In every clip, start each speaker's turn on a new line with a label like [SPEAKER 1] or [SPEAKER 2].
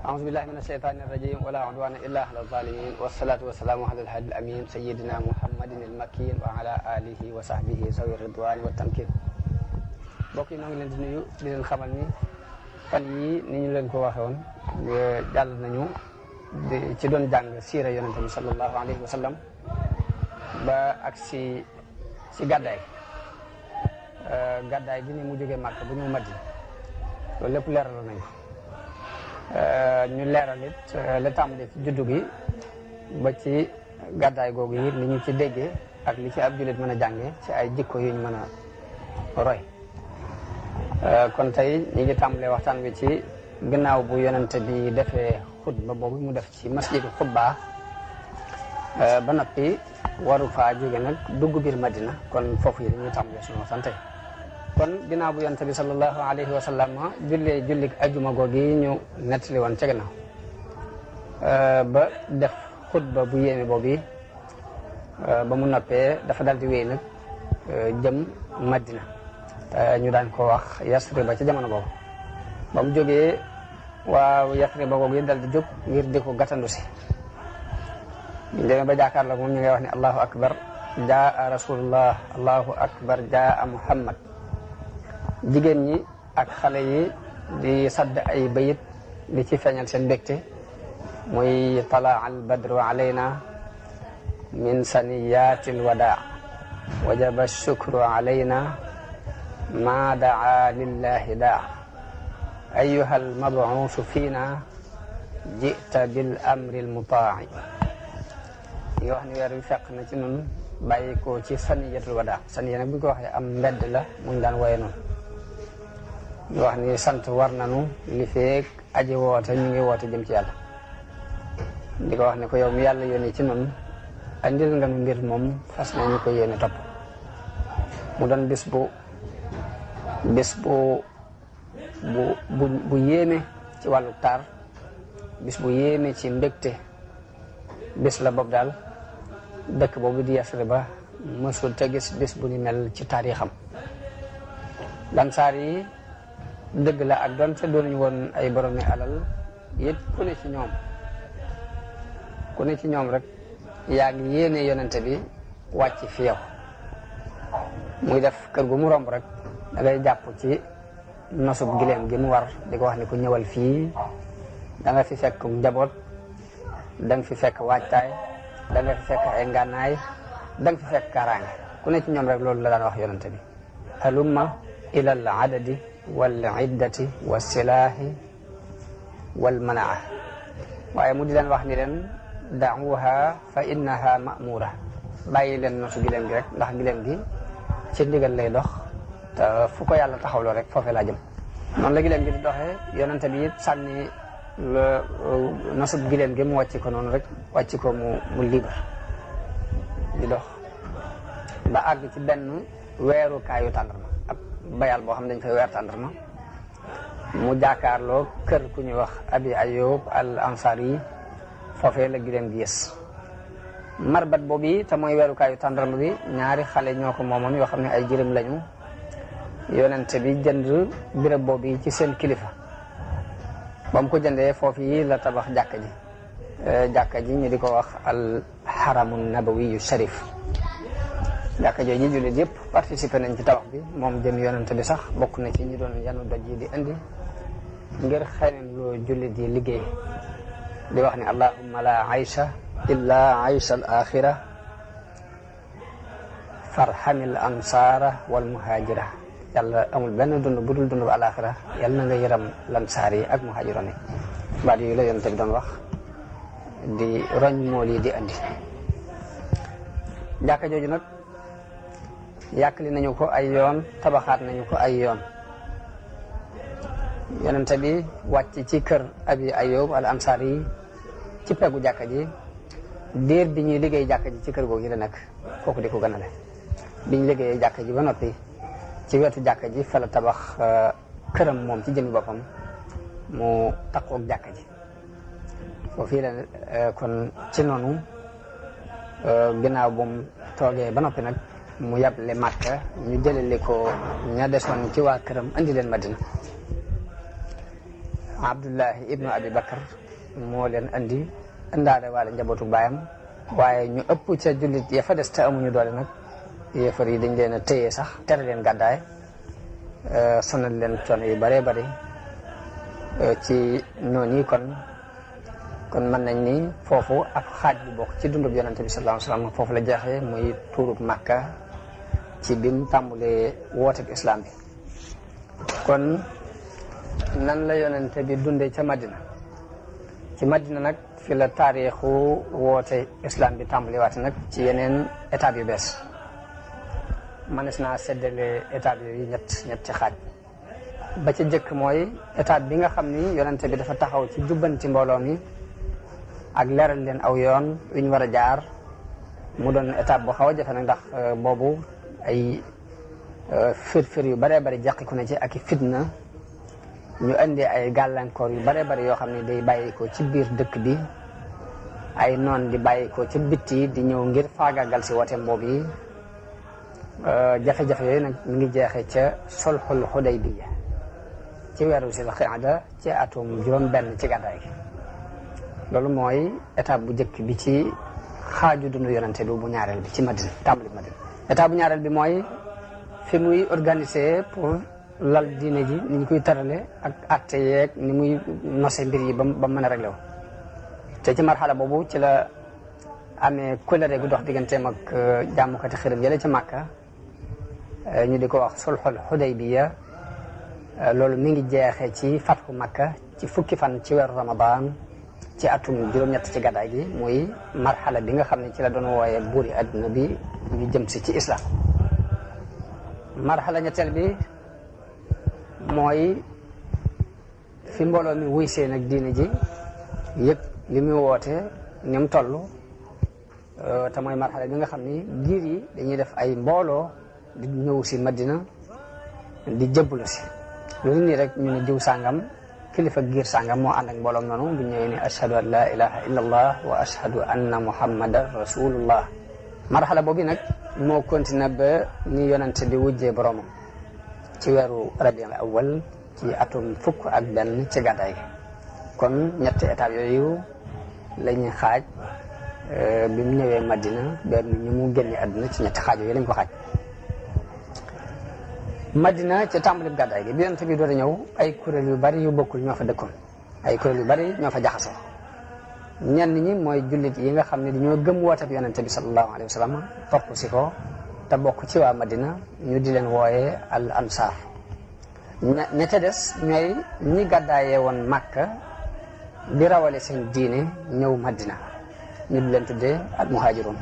[SPEAKER 1] أعوذ بالله من الشيطان الرجيم ولا عدوان إلا على الظالمين والصلاة والسلام على الهادي الأمين سيدنا محمد المكين وعلى آله وصحبه ذوي الرضوان والتمكين. mbokk yi ñoo ngi leen di nuyu di leen xamal ni fan yii ni ñu leen ko waxee woon jàll nañu ci doon jàng siira yonente bi sallallahu alayhi wa sallam ba ak si gàddaay bi ni mu jógee Màkka bu ñu Madina loolu lépp leeral nañ ko ñu leeral it la tàmbalee ci juddu gi ba ci gàddaay googu it li ñu ci déggee ak li ci ab jullit mën a jàngee ci ay jikko yu ñu mën a roy. kon tey ñi ngi tàmbalee waxtaan wi ci gannaaw bu yonente bi defee xutba boobu mu def ci masjidu xutba ba noppi waru faa jóge nag dugg biir Madina kon foofu yi dañuy tàmbalee suñu waxtaan tey kon ginnaaw bu yonente bi sallallahu alayhi wa sallam jullik ajuma googi ñu nettali woon ca gannaaw ba def xutba bu yéeme boobu ba mu noppee dafa dal di wéy nag jëm Madina ñu daan ko wax Yasriba ca jamono boobu ba mu jógee waaw Yasriba googu dal di jóg ngir di ko gàttandu si ñu demee ba jàkkaarloo moom ñu ngay wax ne allahu akbar jaa rasulullah allahu akbar jaa muhammad jigéen ñi ak xale yi di sadd ay bayit di ci feeñal seen mbégte muy talaa al badru alayna min saniyati al wadaa wajaba shukru alayna ma daa lillahi daa ayuha almabuusu fiina jita bil amri almutaaci yi nga wax ni weer wi fekk na ci nun bàyyi ko ci saniyatul wadaa saniya nag bu ñu ko waxee am mbedd la muñ daan woye noonu ñu wax ni sant war nanu li feek aji woote ñu ngi woote jëm ci yàlla di ko wax ne ko yow mi yàlla yónni ci nun andil nga nu mbir moom fas nañu ko yéene topp mu doon bis bu yéeme ci wàllu taar bis bu yéeme ci mbégte bis la boobu daal dëkk boobu di Yasriba mësul te gis bis bu ni mel ci taarixam lansaar yi dëgg la ak doon te doonuñu woon ay boromi alal it ku ne ci ñoom rek yaa ngi yéene yonente bi wàcc fi yow muy def kër gu mu romb rek da ngay jàpp ci nosub gileem gi mu war di ko wax ni ku ñëwal fii da nga fi fekk njaboot da nga fi fekk waajtaay da nga fi fekk ay ngànnaay da nga fi fekk kaaraange ku ne ci ñoom rek loolu la daan wax yonente bi halumma ila al adadi wal iddati wa silaahi wal manaa waaye mu di leen wax ni leen da'uha fa innaha ma'mura bàyyi leen nosu gileem gi rek ndax gileem gi ci ndigal lay dox te fu ko yàlla taxawloo rek foofee laa jëm noonu la gileem gi di doxee yonente bi it sànni nosub gileem gi mu wàcc ko noonu rek wàcc ko mu libre di dox ba àgg ci benn weerukaayu tàndarma ab bayal boo xam ne dañ fay weer tàndarma mu jaakaarloo kër ku ñuy wax abi ayub al ansar yi foofee la gileem gi yës marbat boobu te mooy weerukaayu tàndarma bi ñaari xale ñoo ko moomoon yoo xam ne ay jërëm lañu yonente bi jënd béréb boobu ci seen kilifa ba mu ko jëndee foofu yi la tabax jàkka ji ñu di ko wax al haramu nabawiyu sharif jàkka jooju ñi jullit yëpp participé nañ ci tabax bi moom jëm yonente bi sax bokk na ci ñi doon yanu doj yi di indi ngir xeneen loo jullit yi liggéey di wax ni allahumma la aysha illa aysha al axira farhamil ansara wal muhajira yàlla amul benn dund bu dul dund bu alaxira yàlla na nga yëram lansaar yi ak muhaajiroon yi baat yooyu la yonente bi doon wax di roñ mool yi di andi jàkka jooju nag yàkkali nañu ko ay yoon tabaxaat nañu ko ay yoon yonente bi wàcc ci kër abi ayub al ansaar yi ci peggu jàkka ji diir bi ñuy liggéey jàkka ji ci kër googu la nekk kooku di ko gënale bi ñu liggéeyee jàkka ji ba noppi ci wetu jàkka ji fa la tabax këram moom ci jëmmi boppam mu takkoog jàkka ji foofu la kon ci noonu ginnaaw bu mu toogee ba noppi nag mu yable Màkka ñu jëlale ko ña desoon ci waa këram andi leen Madina Abdullahi ibnu Abi Bakar moo leen andi indaale waale njabootu baayam waaye ñu ëpp ca jullit ya fa des te amuñu doole nag yéefar yi dañ leen a téye sax tere leen gàddaay sonal leen coono yu bëree bëri ci noonu yi kon mën nañ ni foofu ab xaaj bu bokk ci dundub yonente bi sallallahu alayhi wasallam foofu la jeexee muy tuurub Makka ci bim tàmbulee wooteeb islam bi kon nan la yonente bi dundee ca Madina ci Madina nag fi la taarixu woote islam bi tàmbali waate nag ci yeneen étape yu bees mënees naa seddale étape yooyu ñetti xaaj ba ca jëkk mooy étape bi nga xam ni yonente bi dafa taxaw ci jubbanti mbooloo mi ak leeral leen aw yoon wi ñu war a jaar mu doon étape bu xaw a jafe nag ndax boobu ay firfir yu bëree bëri jàqiku na ci ak i fitna ñu indi ay gàllankoor yu bëree bëri yoo xam ne day bàyyi ko ci biir dëkk bi ay noon di bàyyi ko ci bitti di ñëw ngir faagaagal si wooteem boobu yi jafe-jafe yooyu nag mi ngi jeexee ca sulhul Hudaybiya ci weeru Zul Qa'da ci atum juróom-benn ci gàddaay gi loolu mooy étape bu njëkk bi ci xaaju dundu yonente bi bu ñaareel bi ci Madina tàmbali Madina étape bu ñaareel bi mooy fi muy organiser pour lal diine ji ni ñu koy tarale ak atte yeeg ni muy nose mbir yi ba mën a réglé wu te ci marxala boobu ci la amee kóllëre gu dox digganteem ak jàmmukati xiram yële ci Makka ñu di ko wax sulhul Hudaybiya loolu mi ngi jeexee ci fathu Makka ci fukki fan ci weeru Ramadan ci atum juróom-ñett ci gàddaay gi muy marxala bi nga xam ne ci la doon wooyee buuri adduna bi ñu jëm si ci islam marxala ñetteel bi mooy fi mbooloo mi wuy seen ak diine ji yëpp li muy woote ni mu toll te mooy marxala bi nga xam ni giir yi dañuy def ay mbooloo di ñëw si Madina di jëbbalu si loolu nii rek ñu ne jiw sàngam kilifa giir sàngam moo ànd ak mbooloom noonu bu ñëwee ne ashhadu an la ilaha illa allah wa ashhadu anna muhammadan rasulullah marxala boobu nag moo continué ba ni yonente bi wujjee boromam ci weeru rabiul awwal ci atum fukk ak benn ci gàddaay gi kon ñetti étape yooyu la ñuy xaaj bi mu ñëwee Madina ba ñu mu génne àdduna ci ñetti xaaj yooyu lañ ko xaaj Madina ca tàmbali gàddaay gi bi yonent bi doon ñëw ay kuréel yu bari yu bokkul ñoo fa dëkkoon ay kuréel yu bari ñoo fa jaxasoo ñenn ñi mooy jullit yi nga xam ne dañoo gëm woote bi yonent bi sallallahu alayhi wa sallam topp si ko te bokk ci waa Madina ñu di leen wooyee al ansar ña ca des ñooy ñi gàddaayee woon Makka di rawale seen diine ñëw Madina ñu di leen tuddee al muhajirun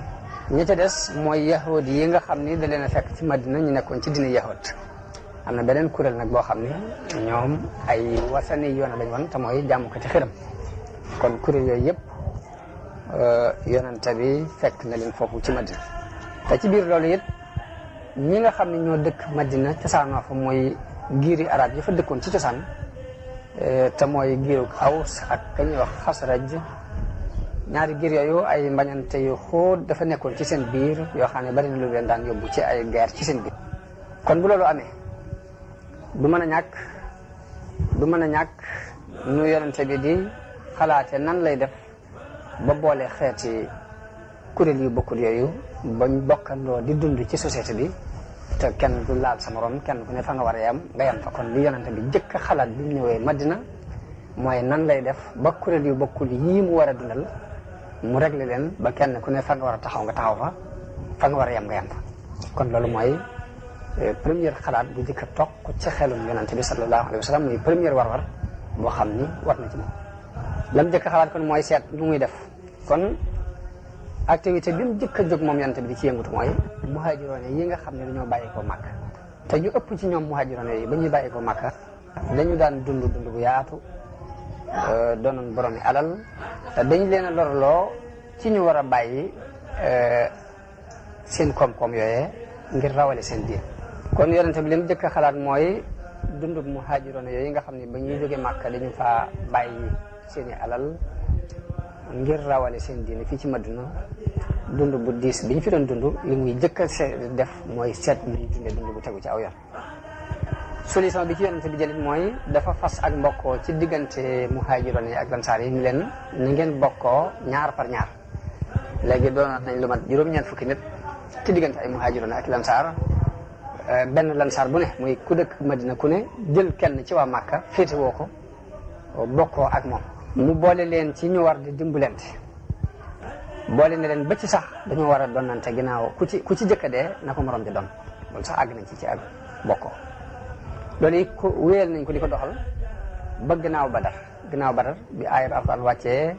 [SPEAKER 1] ña ca des mooy yahud yi nga xam ni da leen a fekk ci Madina ñu nekkoon ci diine yahud am na beneen kuréel nag boo xam ne ñoom ay wasani yoona lañ woon te mooy jàmm ko ci xiram kon kuréel yooyu yëpp yonente bi fekk na leen foofu ci Madina te ci biir loolu it ñi nga xam ne ñoo dëkk Madina cosaanoo fa mooy giiri arab yi fa dëkkoon ci cosaan te mooy giiru Aws ak ka ñuy wax Xasraj ñaari giir yooyu ay mbañante yu xóot dafa nekkoon ci seen biir yoo xam ne bari na lu leen daan yóbbu ci ay guerre ci seen biir kon bu loolu amee du mën a ñàkk nu yonente bi di xalaate nan lay def ba boole xeeti kuréel yu bokkul yooyu bañ bokkandoo di dund ci société bi te kenn du laal sa morom kenn ku ne fa nga war a yam nga yam fa kon li yonente bi jëkk xalaat bi mu ñëwee Madina mooy nan lay def ba kuréel yu bokkul yii mu war a dundal mu réglé leen ba kenn ku ne fa nga war a taxaw nga taxaw fa nga war a yam nga yam fa kon loolu mooy première xalaat bu jëkk a toog ci xelum yonente bi sallallahu alayhi wa sallam muy première war-war boo xam ni war na ci moom lam jëkk xalaat kon mooy seet nu muy def kon activité bi mu jëkk a jóg moom yonente bi di ci yëngatu mooy muhaajiroon yi nga xam ne dañoo bàyyi ko Makka te ñu ëpp ci ñoom muhaajiroon yi ba ñuy bàyyi ko Makka dañu daan dund bu yaatu doonoon boromi alal te dañ leen a lorloo ci ñu war a bàyyi seen koom-koom yooyee ngir rawale seen diin kon yonente bi li mu jëkk a xalaat mooy dundub muhaajiroon yooyu nga xam ne ba ñuy jóge Makka dañu faa bàyyi seeni alal ngir rawale seen diine fii ci Madina dund bu diis bi ñu fi doon dund li muy jëkk a def mooy seet lu ñu dundee dund bu tegu ci aw yoon solution bi ci yonente bi jëlit mooy dafa fas ak mbokkoo ci diggante muhaajiroon yi ak lansaar yi ni leen ni ngeen bokkoo ñaar par ñaar léegi doonaat nañ lu mat juróom-ñeent fukki nit ci diggante ay muhaajiroon ak lansaar benn lansaar bu ne muy ku dëkk Madina ku ne jël kenn ci waa Màkka féete woo ko bokkoo ak moom mu boole leen ci ñu war di dimbalante boole ne leen ba ci sax dañoo war a donnante ginnaaw ku ci jëkk dee na ko morom di doon loolu sax àgg nañ ci ak bokkoo loolu yi ko wéyal nañ ko di ko doxal ba ginnaaw Badar bi aayat Alxuraan wàccee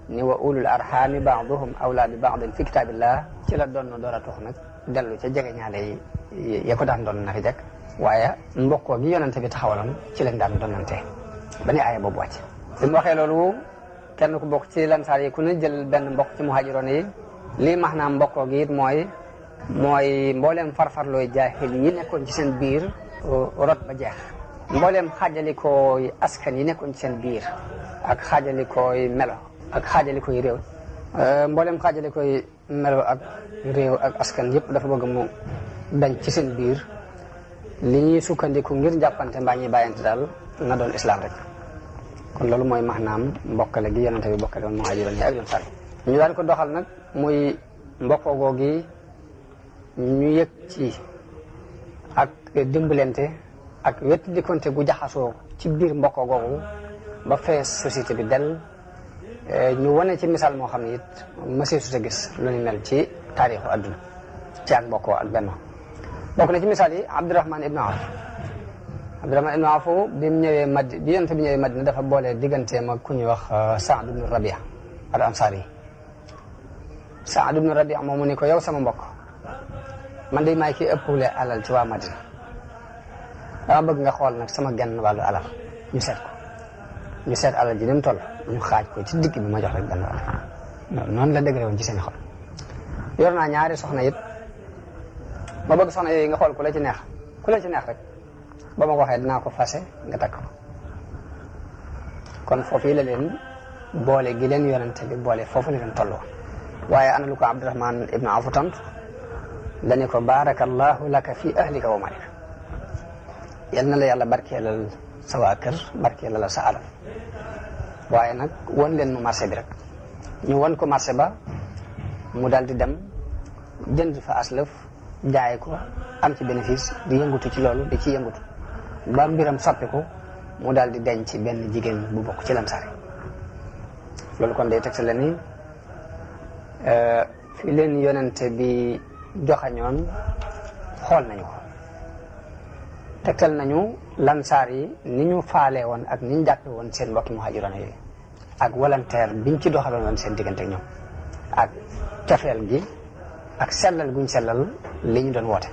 [SPEAKER 1] ni wa ulul arhami ba'duhum awla bi ba'din fi kitaabillah ci la doon door a tox nag dellu ca jege ñaale yi ya ko daan doon naka jekk waaye mbokkoo gi yonente bi taxawaloon ci lañ daan donnante ba ni aaya boobu wàcc bi mu waxee loolu kenn ku bokk ci lansaar yi ku ne jël benn mbokk ci muhaajiroon yi lii max naa mbokkoo gi it mooy mbooleem farfarlooy jaahil yi nekkoon ci seen biir rot ba jeex mbooleem xaajalikooy askan yi nekkoon ci seen biir ak xaajalikooy melo ak xaajalikooy réew mbooleem xaajalikooy melo ak réew ak askan yëpp dafa bëgg mu dañ ci seen biir li ñuy sukkandiku ngir jàppante mbaa ñuy bàyyante daal na doon islam rek kon loolu mooy maanaam mbokkale gi yonente bi bokkale woon muhaajiroon yi ak lansaar ñu daal ko doxal nag muy mbokkoo googi ñu yëg ci ak dimbalante ak wet di konte gu jaxasoo ci biir mbokkoo googu ba fees société bi del ñu wane ci misaal moo xam ne it mësee su sa gis lu ñu mel ci taarixu adduna ci ak mbokkoo ak benn bokk na ci misaal yi Abdurahman ibn Awf bi mu ñëwee bi yonent bi ñëwee Madina dafa boole digganteem ak ku ñuy wax Saad ibn Rabia al Ansari Saad ibn Rabia moomu ni ko yow sama mbokk man de maay ki ëppule alal ci waa Madina dama bëgg nga xool nag sama genn wàllu alal ñu seet alal ji ni mu toll ñu xaaj ko ci digg bi ma jox rek benn wàll noonu la dëgëre woon ci seen xol yor naa ñaari soxna it ma bëgg soxna yooyu nga xool ku la ci neex rek ba ma ko waxee dinaa ko fase nga takk ko kon foofu yi la leen boole gi leen yonente bi boole foofu la leen toll waaye ana lu ko Abdurahman ibn Awf tant dañu ko barakallahu laka fi ahlika wa malika yal na la yàlla barkeelal sa waa kër barkeelal sa alal waaye nag won leen mu marché bi rek ñu won ko marché ba mu daal di dem jënd fa aslëf jaay ko am ci bénéfice di yëngutu ci loolu di ci yëngutu ba mbiram soppiku mu daal di denc ci benn jigéen bu bokk ci lansaar loolu kon day tegtal la ni fi leen yonente bi joxañoon xool nañu ko tegtal nañu lansaar yi ni ñu faale woon ak ni ñu jàppe woon seen mbokki muhaajiroon yi ak volontaire biñ ci doxaloon woon seen diggante ak ñoom ak cofeel gi ak sellal guñ sellal li ñu doon woote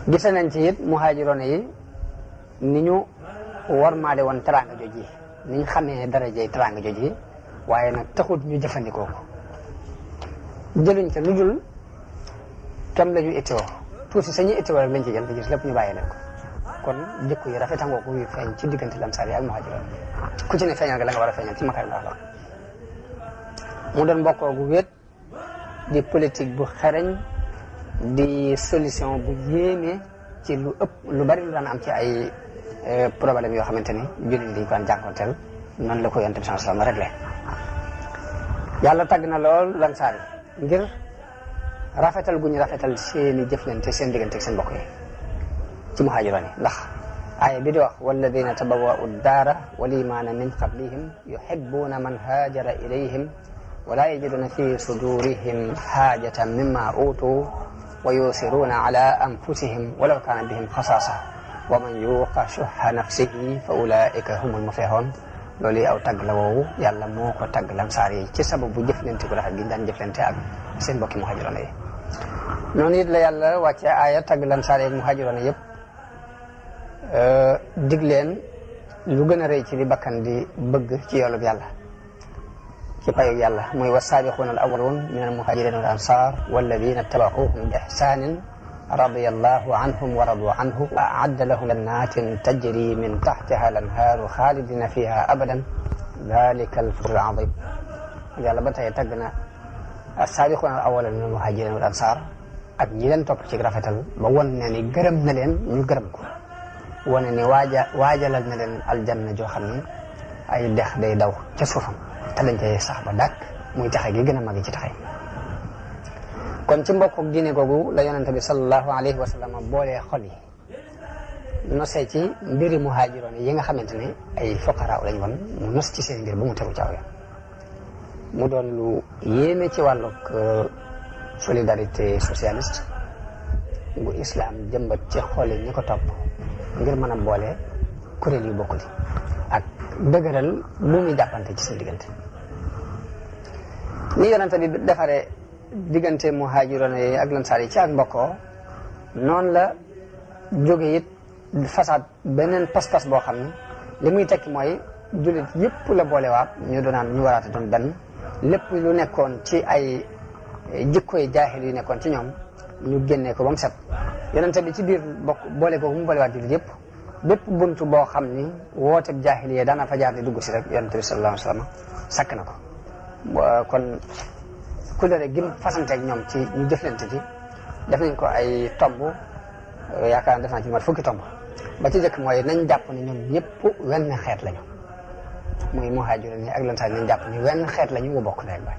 [SPEAKER 1] gis nañ ci it muhaajiroon yi ni ñu wormaale woon teraanga jooji ni ñu xamee darajey teraanga jooji waaye nag taxut ñu jëfandikoo ko jëluñ ca lu dul kam la ñu ittiwoo tuuti sañuy ittiwoo rek lañ ci jël di gis lépp ñu bàyyi leen ko kon jikko yi rafetangoo ko yu feeñ ci diggante lansaar yi ak muhaajiroon ku ci ne feeñal nga la nga war a feeñal ci makaarim al axlaaq mu doon mbokkoo gu wéet di politique bu xereñ di solution bu yéeme ci lu ëpp lu bari lu daan am ci ay problème yoo xamante ni jullit dañ ko daan jànkonteel noonu la ko yonent bi sallallahu alayhi wasallam réglé yàlla tàgg na lool lansaar yi ngir rafetal gu ñu rafetal seeni jëflante seen diggante ak seen mbokk yi ci muhaajiroon yi ndax aaya bi di wax walladina tabawwa'u daara wal imaana min qablihim yuhibbuuna man haajara ilayhim wala yajiduna fi sudurihim haajatan mimma utu wa yusiruuna ala anfusihim walaw kaana bihim xasaasa wa man yuuqa shuhha nafsihi fa ulaika humul muflihun loolu aw tagg la woowu yàlla moo ko tagg lansaar yi ci sababu jëflante gu rafet gi daan jëflante ak seen mbokki muhaajiroon yi noonu it la yàlla wàcce aaya tagg lansaar yi ak muhaajiroon yëpp dig leen lu gën a rëy ci li bakkan di bëgg ci yoolub yàlla ci payug yàlla mooy wasaabiquuna al awwaluun min al muhaajiriina wal ansaar walladina tabauhum bi ihsaanin radiyallahu anhum wa radu anhu wa a'adda lahum jannatin tajri min tahtiha al anhaaru xaalidina fiha abadan dalika al fawzul azim yàlla ba tey tagg na asaabiquuna al awwaluun min al muhaajiriina wal ansaar ak ñi leen topp ci rafetal ba won ne ni gërëm na leen ñu gërëm ko wane ni waajalal na leen aljanna joo xam ni ay dex day daw ca suufam te dañ cay sax ba dàkk muy taxe gi gën a magi ci taxe kon ci mbokk diine googu la yonente bi sallallahu alayhi wa sallam boolee xol yi nosee ci mbiri muhaajiroon yi nga xamante ne ay fuqaraa lañ woon mu nos ci seen mbir ba mu tegu ci aw yoon mu doon lu yéeme ci wàllug solidarité socialiste bu islam jëmbat ci xol yi ñi ko topp ngir mën a boole kuréel yu bokkul ak dëgëral lu muy jàppante ci seen diggante ni yonente bi defaree diggante muhaajiroon yi ak lansaar yi ci ak mbokkoo noonu la jóge it façade beneen pas-pas boo xam ne li muy tekki mooy jullit yëpp la boolewaat ñu doonaan ñu waraate doon benn lépp lu nekkoon ci ay jikkoy jaahil yu nekkoon ci ñoom ñu génnee ko ba mu set yonente bi ci biir bokk boole ko mu boolewaat jullit yëpp bépp buntu boo xam ni woote jaahil yi daana fa jaar di dugg si rek yonente bi sallallahu alayhi wa sallam sakk na ko kon kulere gim fasanteeg ñoom ci ñu jëflante ci def nañ ko ay tomb yaakaar naa def naa ci mat fukki tomb ba ci jëkk mooy nañ jàpp ne ñoom ñëpp wenn xeet lañu muy muhaajiroon yi ak lansaar nañ jàpp ni wenn xeet lañu mu bokk ndey baay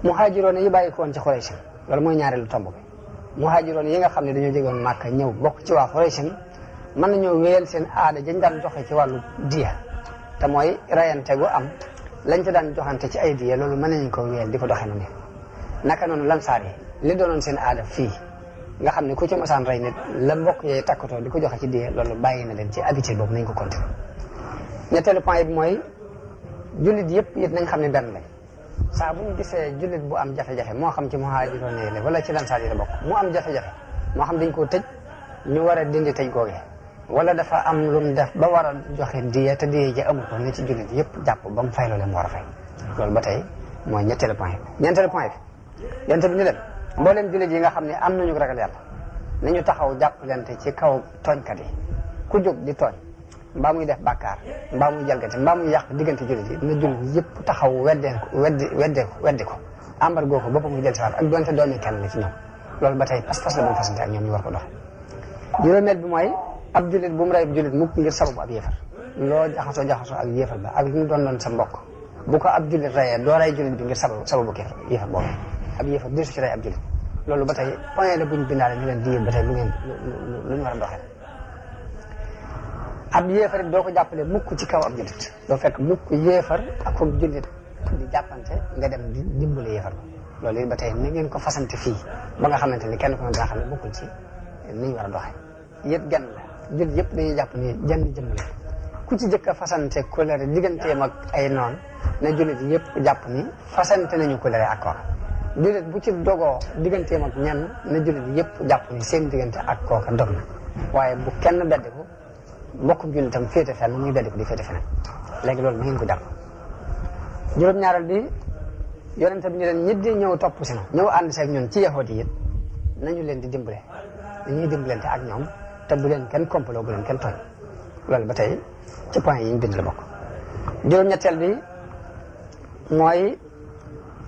[SPEAKER 1] muhaajiroon yi bàyyi ko woon ci Xuraysh loolu mooy ñaareelu tomb bi muhaajiroon yi nga xam ne dañoo jógoon Màkka ñëw bokk ci waa Xuraysh mën nañoo wéyal seen aada dañ daan joxe ci wàllu diya te mooy rayante gu am lañ ca daan joxante ci ay diya loolu mën nañu ko wéyal di ko doxee noonu naka noonu lansaar yi li doonoon seen aada fii nga xam ne ku ci masaan rey nit la mbokk yee takkatoo di ko joxe ci diya loolu bàyyi na leen ci habitude boobu nañ ko continuer ñetteelu point bi mooy jullit yëpp it nañ xam ne benn lañ saa bu ñu gisee jullit bu am jafe-jafe moo xam ci muhaajiroon yi la wala ci lansaar yi la bokk mu am jafe-jafe moo xam dañ koo tëj ñu war a dindi tëj googee wala dafa am lu mu def ba war a joxe diya te diya ji amul ko ne ci jullit yëpp jàpp ba mu fay loolee mu war a fay loolu ba tey mooy ñetteelu point bi ñeenteelu point bi yonte bi ñu leen mbooleem jullit yi nga xam ne am nañu ragal yàlla nañu taxaw jàppalante ci kaw tooñkat yi ku jóg di tooñ mbaa muy def bàkkaar mbaa muy jalgati mbaa muy yàq diggante jullit yi na jullit yëpp taxaw weddi ko embargo ko boppam mu jël si waat ak doonte doomi kenn la ci ñoom loolu ba tey pas-pas la bu mu fasante ak ñoom ñu war ko dox juróomeel bi mooy ab jullit bu mu rey ab jullit mukk ngir sababu ab yéefar loo jaxasoo ak yéefar ba ak lu mu doon sa mbokk bu ko ab jullit reyee doo rey jullit bi ngir sababu yéefar boobu ab yéefar desu ci rey ab jullit loolu ba tey point la buñ bindaale ñu leen di yéen ba tey lu ñu war a doxee ab yéefar doo ko jàppale mukk ci kaw ab jullit doo fekk mukk yéefar ak ko jullit di jàppante nga dem di dimbale yéefar ba loolu ba tey ni ngeen ko fasante fii ba nga xamante ni kenn ko ne dina xam ne bokkul ci ni ñu war a doxee yëpp gan la jullit yëpp dañuy jàpp ni jenn jëmm la ku ci jëkk a fasante colère digganteem ak ay noon na jullit yëpp jàpp ni fasante nañu colère ak kooka jullit bu ci dogoo digganteem ak ñenn na jullit yëpp jàpp ni seen diggante ak kooka dog na waaye bu kenn beddiku mbokkum jullitam féete fenn muy beddiku di féete feneen léegi loolu na ngeen ko jàpp juróom-ñaaral bi yonente bi ñu leen ñi di ñëw topp si na ñëw ànd seeg ñun ci yahood yi it nañu leen di dimbale dañuy dimbalante ak ñoom te bu leen kenn kompaloo bu leen kenn tooñ loolu ba tey ci point yi ñu bind la bokk juróom-ñetteel bi mooy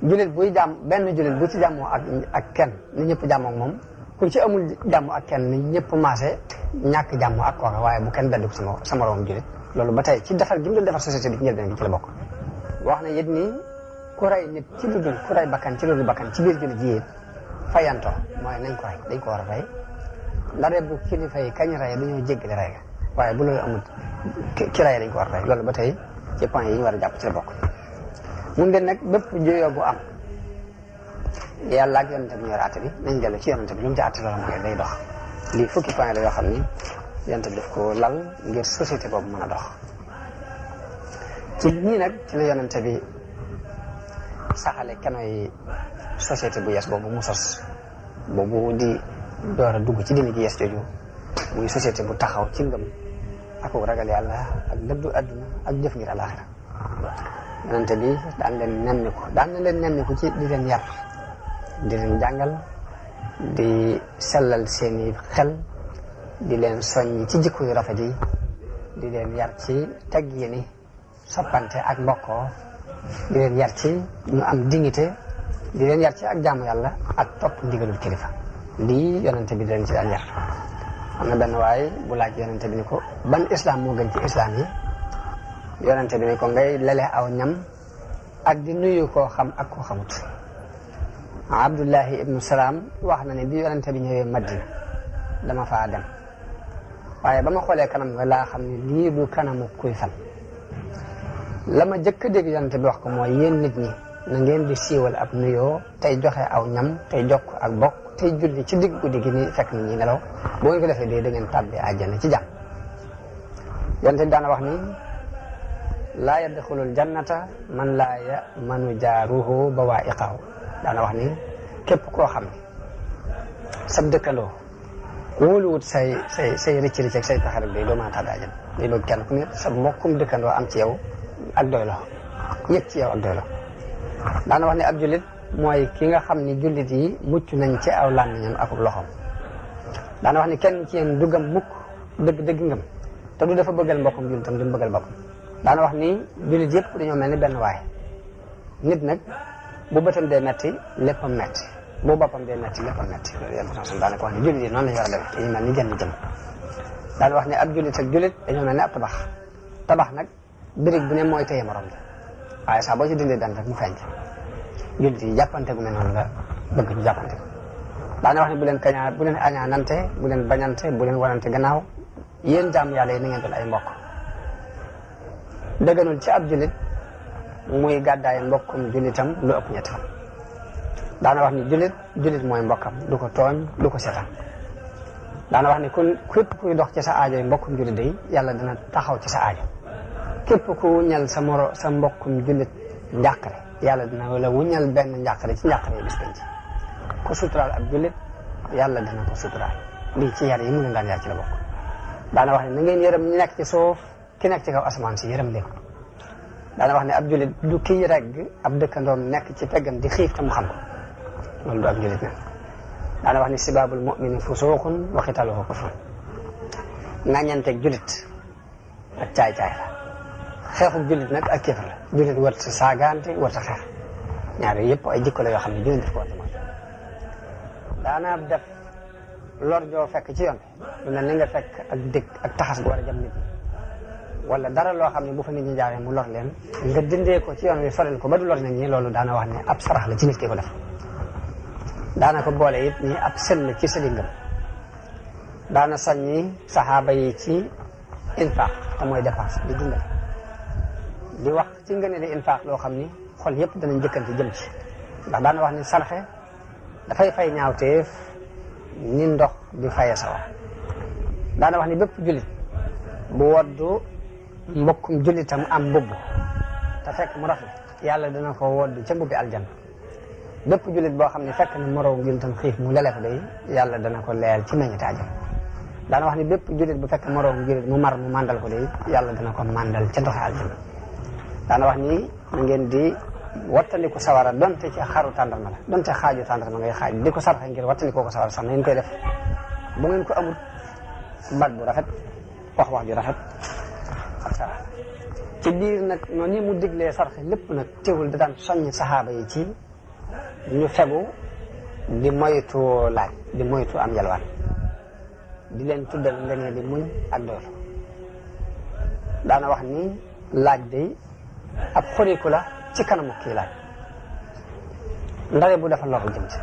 [SPEAKER 1] jullit buy jàmm benn jullit bu ci jàmmoo ak kenn ni ñëpp jàmmoo ak moom ku ci amul jàmm ak kenn ni ñëpp maase ñàkk jàmm ak kooka waaye bu kenn beddiku sa moroom jullit loolu ba tey ci defar gi mu doon defar société bi ci njëlbeen gi ci la bokk wax na yit ni ku rey nit ci lu dul ku rey bakkan ci lu dul bakkan ci biir jullit yi it fayantoo mooy nañ ko rey dañ ko war a rey ndare bu kilifa yi kañ rey dañoo jéggale rey ga waaye bu loolu amul ki rey dañ ko war a rey loolu ba tey ci point yi ñu war a jàpp ci la bokk mun den nag bépp juyoo bu am yàlla ak yonente bi ñooy àtte bi nañ dellu ci yonente bi lu mu ci àtte loolu mooy day dox lii fukki point la yoo xam ni yonente bi daf ko lal ngir société boobu mën a dox ci ñii nag ci la yonente bi saxale kenoy société bu yees boobu mu sos boobu di door a dugg ci diine ji yees jooju muy société bu taxaw ci ngëm ak ragal yàlla ak dëddu àdduna ak jëf ngir àllaaxira yonente bi daan na leen nemmiku ci di leen yar di leen jàngal di sellal seeni xel di leen soññ ci jikko yu rafet yi di leen yar ci teggini soppante ak mbokkoo di leen yar ci ñu am dignité di leen yar ci ak jaamu yàlla ak topp ndigalul kilifa lii yonente bi di leen ci daan yar am na benn waay bu laaj yonente bi ni ko ban islam moo gën ci islam yi yonente bi ni ko ngay lele aw ñam ak di nuyu koo xam ak koo xamut. Abdullahi ibnu Salaam wax na ne bi yonente bi ñëwee Madina dama faa dem waaye ba ma xoolee kanam nga laa xam ne lii du kanamu kuy fan la ma jëkk a dégg yonente bi wax ko mooy yéen nit ñi na ngeen di siiwal ab nuyoo tey joxe aw ñam tey jokk ak bokk tey julli ci digg guddi gi ni fekk nit ñi nelaw boo ngeen ko defee dee da ngeen tàbbi àjjana ci jàmm. yonente bi daana wax ni laa yadxulul jannata man laa yamanu jaaruhu bawaa'iqahu daana wax ni képp koo xam ne sab dëkkandoo wóoluwut say rëcc ak say pexe rek day doo mën a tàbbi àjjana day bëgg kenn ku ne sa mbokkum dëkkandoo am ci yow ak doylo yëg ci yow ak doylo daana wax ne ab jullit mooy ki nga xam ni jullit yi mucc nañ ci aw làmmiñam ak loxoom daana wax ni kenn ci yéen du gëm mukk dëgg ngëm te du dafa bëggal mbokkum jullitam du mu bëggal boppam daana wax ni jullit yëpp dañoo mel ni benn waay nit nag bu bëtam dee metti léppam metti bu boppam dee metti léppam metti loolu importance daana ko wax ni jullit yi noonu la ñu war a def dañu mel ni genn jëm daana wax ni ab jullit ak jullit dañoo mel ni ab tabax nag birig bu ne mooy téye morom la waaye saa boo ci dindee benn rek mu feeñ jullit yi jàppante gu mel noonu la bëgg ñu jàppante daana wax ne bu leen añaanante bu leen bañante bu leen wanante gannaaw yéen jaam yàlla yi na ngeen doon ay mbokk dëgganul ci ab jullit muy gàddaay mbokkum jullitam lu ëpp ñetti fan daana wax ni jullit mooy mbokkam du ko tooñ du ko setaan daana wax ni képp kuy dox ci sa aajo yi mbokkum jullit day yàlla dina taxaw ci sa aajo képp ku wuññal sa mbokkum jullit njàqare yàlla dina la wuññal benn njàqare ci njàqare yi bis penc ku suturaal ab jullit yàlla dina ko suturaal lii ci yar yi mu leen daan yar ci la bokk daana wax ne na ngeen yërëm ñi nekk ci suuf ki nekk ci kaw asamaan si yërëm leen daana wax ne ab jullit du kiy regg ab dëkkandoom nekk ci peggam di xiif te mu xam ko loolu du ab jullit nag daana wax ne sibaabul mu'mini fusuuqun wa qitaaluhu kufrun ŋàññanteeg jullit ak caay-caay la xeexub jullit nag ak kéefar la jullit war sa saagaante war sa xeex ñaar yooyu yëpp ay jikko la yoo xam ne jullit daf ko war a mooy daana def lor joo fekk ci yoon lu mel ni nga fekk ak dëkk ak taxas gu war a jam nit ñi wala dara loo xam ne bu fa nit ñi jaaree mu lor leen nga dindee ko ci yoon wi sorel ko ba du lor nit ñi loolu daana wax ne ab sarax la ci nit ki ko def daana ko boole it ni ab sell ci seli ngëm daana soññi saxaaba yi ci infaq te mooy dépense di dundal di wax ci ngëne di infaq loo xam ni xol yëpp danañ jëkkante jëm ci ndax daana wax ni sarxe dafay fay ñaawteef ni ndox di faye sawar daana wax ni bépp jullit bu woddu mbokkum jullitam am mbubb te fekk mu rafet yàlla dana ko woddu ca mbubbi aljanna bépp jullit boo xam ne fekk na moroom jullitam xiif mu lele ko day yàlla dana ko leel ci meññite àjjana daana wax ni bépp jullit bu fekk moroom jullit mu mar mu màndal ko day yàlla dana ko màndal ca ndoxi aljanna daana wax ni na ngeen di wattandiku sawara donte ci xaru tàndarma la donte xaaju tàndarma ngay xaaj di ko sarxe ngir wattandikoo ko sawara sax na ngeen koy def bu ngeen ko amul baat bu rafet wax ju rafet ak sarax ci biir nag noonu ni mu diglee sarxe lépp nag teewul da daan soññ saxaaba yi ci ñu fegu di moytu laaj di moytu am yalwaan di leen tuddal ngëneel di muñ ak doylu daana wax ni laaj day ab xoriku la ci kanamu kii laaj ndare bu dafa lor jëm ci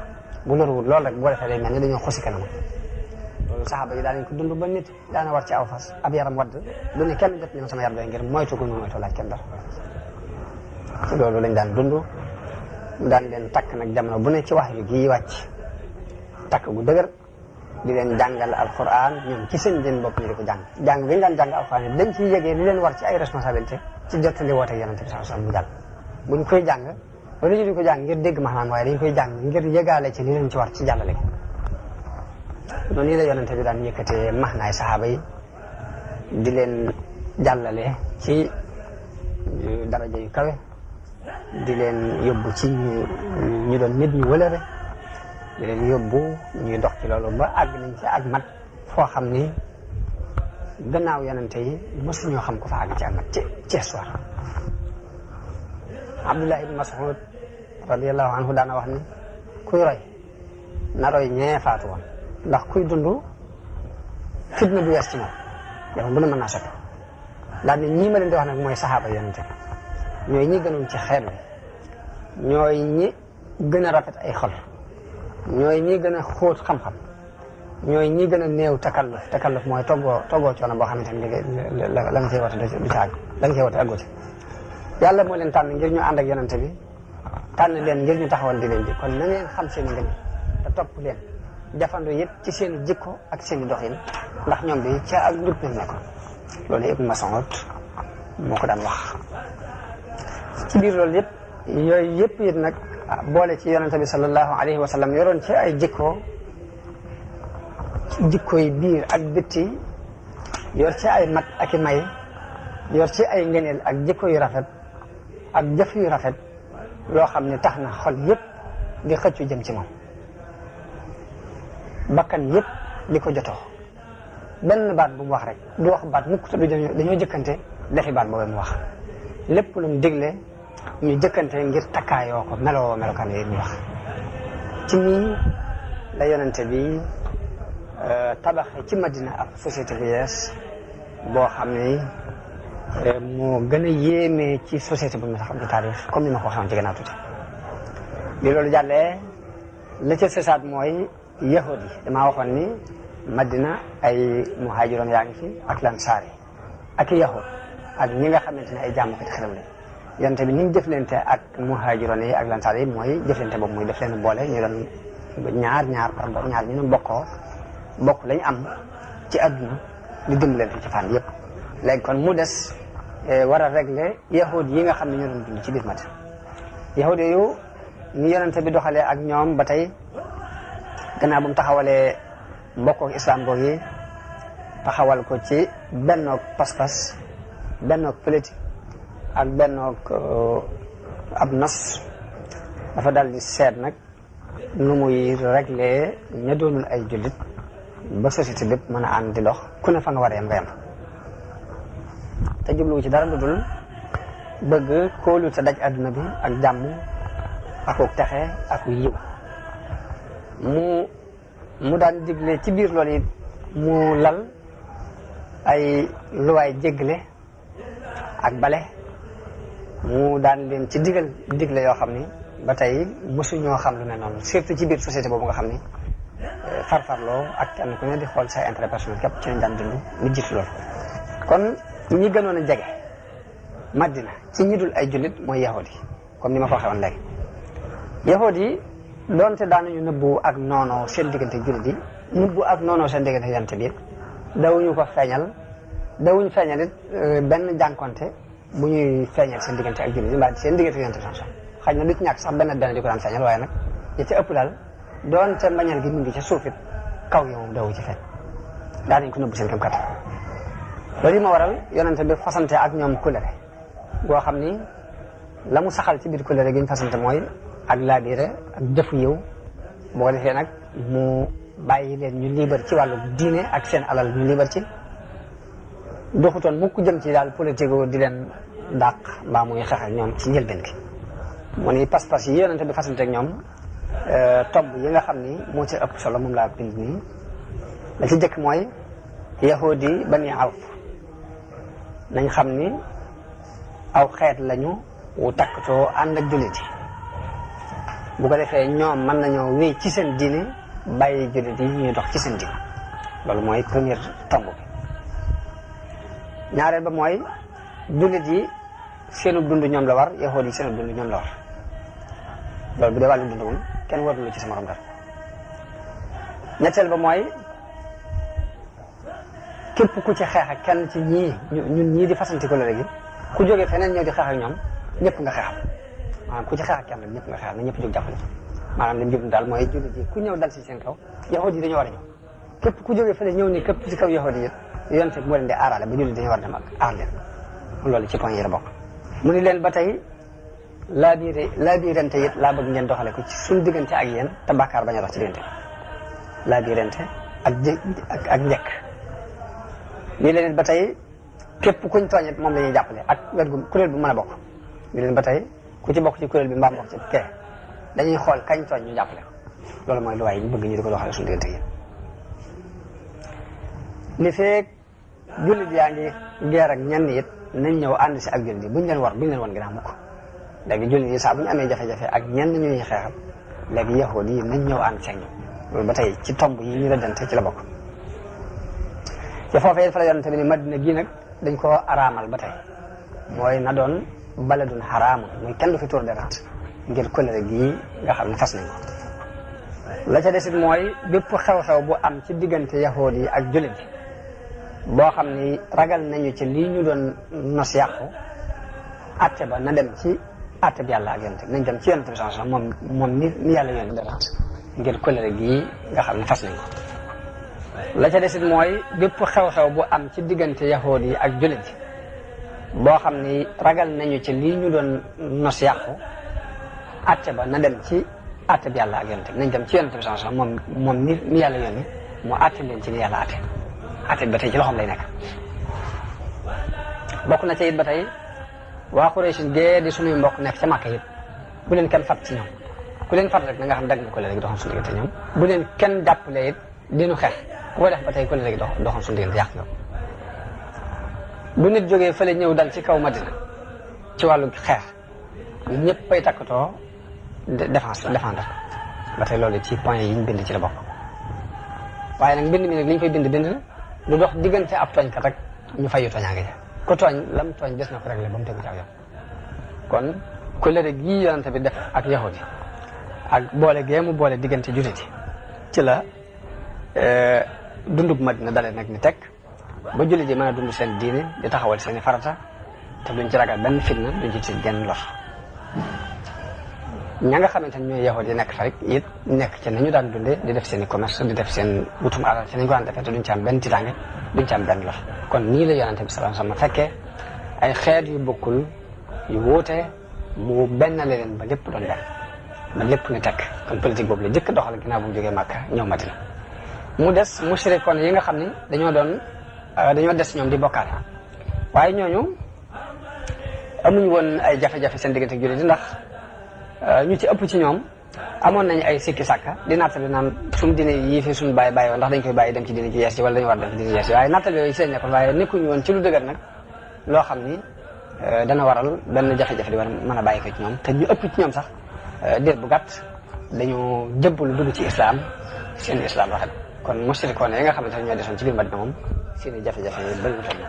[SPEAKER 1] bu loruwul loolu rek boo defee day mel ni dañoo xosi kanam loolu saxaaba yi daanañ ko dund ba nit daana war ci aw fas ab yaram wadd du ne kenn jot ni sama yaram doy ngir moytu gu ñu moytu laaj kenn dara ci loolu lañ daan dund daan leen takk nag jamono bu ne ci wax yu gii wàcc takk gu dëgër di leen jàngal alquran ñoom ci seen jën bopp ñu di ko jàng bi ñu daan jàng alquran yi dañ ciy yëgee li leen war ci ay responsabilité ci jottali woote yonente bi sallallahu alayhi wasallam mu jàll buñ koy jàng wala ñu di ko jàng ngir dégg maanaam waaye dañ koy jàng ngir yëgaale ci li leen ci war ci jàllale noonu nii la yonente bi daan yëkkatee maxnaay saxaaba yi di leen jàllale ci daraja yu kawe di leen yóbbu ci ñu doon nit ñu wëlëre di leen yóbbu ñuy dox ci loolu ba àgg nañ ci ak mat foo xam ni gannaaw yonente yi mësuñoo xam ko fa àgg ci ak mat ci histoire Abdullah ibn Mas'ud radiyallahu anhu daana wax ni kuy roy na roy ñee faatu woon ndax kuy dund fitna bu yees ci moom jamono bu ne mën naa soppi daal ne ñii ma leen di wax nag mooy saxaaba yonente bi ñooy ñi gënoon ci xeet wi ñooy ñi gën a rafet ay xol ñooy ñi gën a xóot xam-xam ñooy ñi gën a néew takalluf mooy toggoo coono boo xamante ne la nga cay woote du ca àgg la nga cay woote àggu ci yàlla moo leen tànn ngir ñu ànd ak yonente bi tànn leen ngir ñu taxawal di leen ji kon na ngeen xam seen i ngën te topp leen jafandu yëpp ci seen i jikko ak seen i doxin ndax ñoom bi ca ak njub nañ nekkoon loolu Ibn Mas'ud moo ko daan wax ci biir loolu yëpp yooyu yëpp it nag boole ci yonente bi sallallahu alayhi wa sallam yoroon ci ay jikko yi biir ak bitti yor ci ay mat ak i may yor ci ay ngëneel ak jikko yu rafet ak jëf yu rafet yoo xam ne tax na xol yëpp di xëccu jëm ci moom bakkan yëpp di ko jotoo benn baat bu mu wax rek du wax baat mukk te dañoo jëkkante defi baat boobu mu wax lépp lu mu digle ñu jëkkante ngir takkaayoo ko melokaan yi ñu wax ci nii la yonente bi tabaxe ci Madina ab société bu yees boo xam ne moo gën a yéeme ci société bu ñu xam ci taarix comme ni ma ko waxoon ci gannaaw tuuti bi loolu jàllee la ca sësaat mooy yahud yi damaa waxoon ni Madina ay muhaajiroon yaa ngi fi ak lansaar yi ak yahud ak ñi nga xamante ne ay jàmmkat xërëm lañ yonte bi ni ñu jëflante ak muhaajiroon yi ak lansaar yi mooy jëflante boobu mooy def leen boole ñu doon ñaar ñu doon bokk lañ am ci àdduna di dimbalante ci fànn yëpp léegi kon mu des war a régler yahud yi nga xam ne ñoo doon dund ci biir Madina yahud yooyu ni yonente bi doxalee ak ñoom ba tey gannaaw bu mu taxawalee mbokkook islam boog yi taxawal ko ci bennoog pas-pas bennoog politique ak bennoog ab nos dafa dal di seet nag nu muy régler ña doonul ay jullit ba société bépp mën a ànd di dox ku ne fa nga war a yem nga yem te jubluwu ci dara lu dul bëgg kóolu te daj adduna bi ak jàmm akuk texe ak yiw mu daan digle ci biir loolu it mu lal ay luwaay jéggale ak bale mu daan leen ci digle yoo xam ni ba tey mosuñoo xam lu ne noonu surtout ci biir société boobu nga xam ni farfarloo ak kenn ku ne di xool say intérêt personnel képp ci lañ daan dund lu jiitu loolu kon ñi gënoon a jege Madina ci ñi dul ay jullit mooy yahud yi comme ni ma ko waxee woon léegi yahud yi doonte daanuñu nëbbu ak noonoo seen diggante jullit yi nëbbu ak noonoo seen diggante yonent bi dawuñu ko feeñal dawuñu feeñal it benn jànkonte bu ñuy feeñal seen diggante ak jullit yi mbaa seen diggante yonent bi xaj na du ci ñàkk sax benn di ko daan feeñal waaye nag yi ci ëpp daal doonte mbañal gi mu ngi ca suufit kaw yow moom dawu ci feeñ daa nañ ko nëbbu seen kam kat loolu yi ma waral yonent bi fasante ak ñoom kulere goo xam ni la mu saxal ci biir kulere gi ñu fasante mooy ak laabiire ak jëfu yiw boo ko defee nag mu bàyyi leen ñu liibar ci wàllu diine ak seen alal ñu liibar ci doxutoon mukk jëm ci daal politique di leen dàq mbaa muy xeex ak ñoom ci njëlbeen gi mu ni pas-pas yi yonente bi fasante ak ñoom tomb yi nga xam ni moo ci ëpp solo moom laa bind nii la ci jëkk mooy yahudi bani awf nañ xam ni aw xeet lañu wu takkatoo ànd ak jullit yi bu ko defee ñoom mën nañoo wéy ci seen diine bàyyi jullit yi ñuy dox ci seen diine loolu mooy première tomb bi ñaareel ba mooy jullit yi seenu dund ñoom la war yahuud yi seenu dund ñoom la war loolu bu dee wàllu dund moom kenn warul ci sama morom dara ñetteel ba mooy képp ku ci xeex ak kenn ci ñun ñii di fasanti ko la léegi ku jógee feneen ñëw di xeex ak ñoom ñëpp nga xeexal maanaam ku ci xeex ak kenn rek ñëpp nga xeexal na ñëpp jóg jàppale maanaam li mu jublu daal mooy jullit yi ku ñëw dal si seen kaw yahuud yi dañoo war a ñëw képp ku jógee feneen ñëw ni képp ci kaw yahuud yi yonte moo leen di aarale ba jullit dañoo war dem ak aar leen loolu ci point yi la bokk mu ni leen ba tey laabirante it laa bëgg ngeen doxale ko ci suñu diggante ak yéen te bàkkaar bañ a dox ci diggante laabirante ak njëkk lii leen ba tey képp kuñ tooñet moom la ñuy jàppale ak wet gu kuréel bu mën a bokk lii leen ba tey ku ci bokk ci kuréel bi mbaam bokk ci kee dañuy xool kañ tooñ ñu jàppale ko loolu mooy lu waay ñu bëgg ñu di ko doxale suñu diggante ak li feek jullit yaa ngi geer ak ñenn it nañ ñëw ànd si ak jullit yi buñ leen wan ginnaaw mukk léegi jullit yi saa bu ñu amee jafe-jafe ak ñenn ñuy xeexal léegi yahuud yi nañ ñëw ànd seeg ñoom loolu ba tey ci tomb yi ñu rëddante ci la bokk. ci foofee fa la yonente bi ni Madina gii nag dañ koo araamal ba tey mooy na doon baladun xaraamun muy kenn du fi tur deret ngir kóllëre gii nga xam ne fas nañ ko. la ca desit mooy bépp xew-xew bu am ci diggante yahuud yi ak jullit yi boo xam ni ragal nañu ci lii ñu doon nos yàqu atte ba na dem ci atte bi yàlla ak yonente bi nañ dem ci yonente bi sallallahu alayhi wasallam moom ni yàlla yoon deret ngir kóllëre gii nga xam ne fas nañ ko. la ca desit mooy bépp xew-xew bu am ci diggante yahuud yi ak jullit yi boo xam ni ragal nañu ci lii ñu doon nos yàqu atte ba na dem ci atte bi yàlla ak yonente bi nañ dem ci yonente bi sallallahu alayhi wasallam moom ni yàlla yónni mu atte leen ci ni yàlla atte bi ba tey ci loxoom lay nekk. bokk na ca it ba tey waa Quraysh gee di suñuy mbokk nekk ca Makka it bu leen kenn fat ci ñoom ku leen fat rek na nga xam dagg na ko léegi doxoon suñu diggante ñoom bu leen kenn jàppale it dinu xeex ku ko def ba tey ko léegi doxoon suñu diggante yàq yow. bu nit jógee fële ñëw dal ci kaw Madina ci wàllu xeex ñëpp ay takkatoo défendre ba tey loolu ci point yi ñu bind ci la bokk. waaye nag mbind mi nag li ñu koy bind lu dox diggante ab tooñkat rek ñu fayu tooñaange ja ku tooñ lam tooñ des na ko réglé ba mu tegu ci aw yoon. kon kóllëre gii yonante bi def ak yahud yi ak boole gee mu boole diggante jullit yi ci la dundub Madina dale nag ni teg ba jullit yi mën a dund seen diine di taxawal seeni farata te duñ ci ragal benn fitna duñ ci tiit genn lor. ña nga xamante ne ñooy yahud yi nekk fa rek it nekk ci nañu daan dundee di def seen i commerce di def seen wutum alal ci nañ ko daan defee te duñ ci am benn tiitaange duñ ci am benn lor. kon nii la yonante bi sallallahu alayhi wasallam fekkee ay xeet yu bokkul yu wuute mu benn leen ba lépp doon benn ba lépp ni tekk kon politique boobu la jëkk doxal ginnaaw bu mu jógee Makka ñëw Madina. mu des mushrikoon yi nga xam ni dañoo des ñoom di bokkaale waaye ñooñu amuñu woon ay jafe-jafe seen diggante ak jullit ndax ñu ci ëpp ci ñoom amoon nañu ay sikki sàkka di nattali naan suñu diine yii fi suñu bàyyi woon ndax dañ koy bàyyi dem ci diine ci yees yi wala dañu war dem ci diine yees yi waaye nattali yooyu seen nekkoon waaye nekkuñu woon ci lu dëgër nag loo xam ni dana waral benn jafe-jafe di war mën a bàyyi ko ci ñoom te ñu ëpp ci ñoom sax diir bu gàtt dañu jëbbalu dugg ci islam seen islam rafet kon mushrikoon yi nga xamante ne ñoo desoon ci biir Madina moom seeni jafe-jafe yi bëri na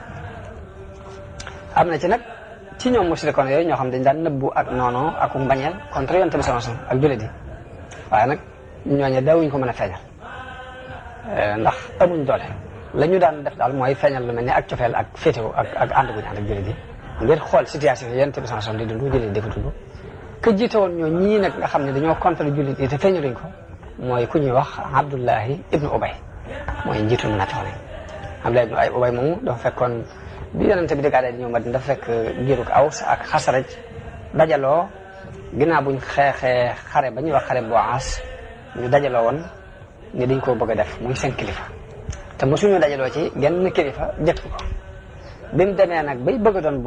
[SPEAKER 1] am na ci nag ci ñoom mushrikoon yooyu ñoo xam dañ daan nëbbu ak noonu ak mbañeel contre yonent bi sallallahu alayhi wasallam ak jullit yi waaye nag ñooñu daawuñ ko mën a feeñal ndax amuñ doole la ñu daan def daal mooy feeñal lu mel ni ak cofeel ak féetewu ak ànd guñu ànd ak jullit yi ngir xool situation yi yonent bi sallallahu alayhi wasallam di dund jullit di ko dund ku jiite woon ñoo ñii nag nga xam ne dañoo contre jullit yi te feeñaluñ ko mooy ku ñuy wax Abdullahi ibnu Ubay mooy njiitul munaafiqoon yi Abdullahi ibnu Ubay moomu dafa fekkoon bi yonente bi di gàddaay di ñëw Madina dafa fekk giirug Aws ak Xasraj dajaloo ginnaaw buñ xeexee xare ba ñuy wax xare Bu'aas ñu dajaloo woon ni dañ koo bëgg a def muy seen kilifa te mosuñu dajaloo ci genn kilifa jëkk ko bi mu demee nag bay bëgg a doon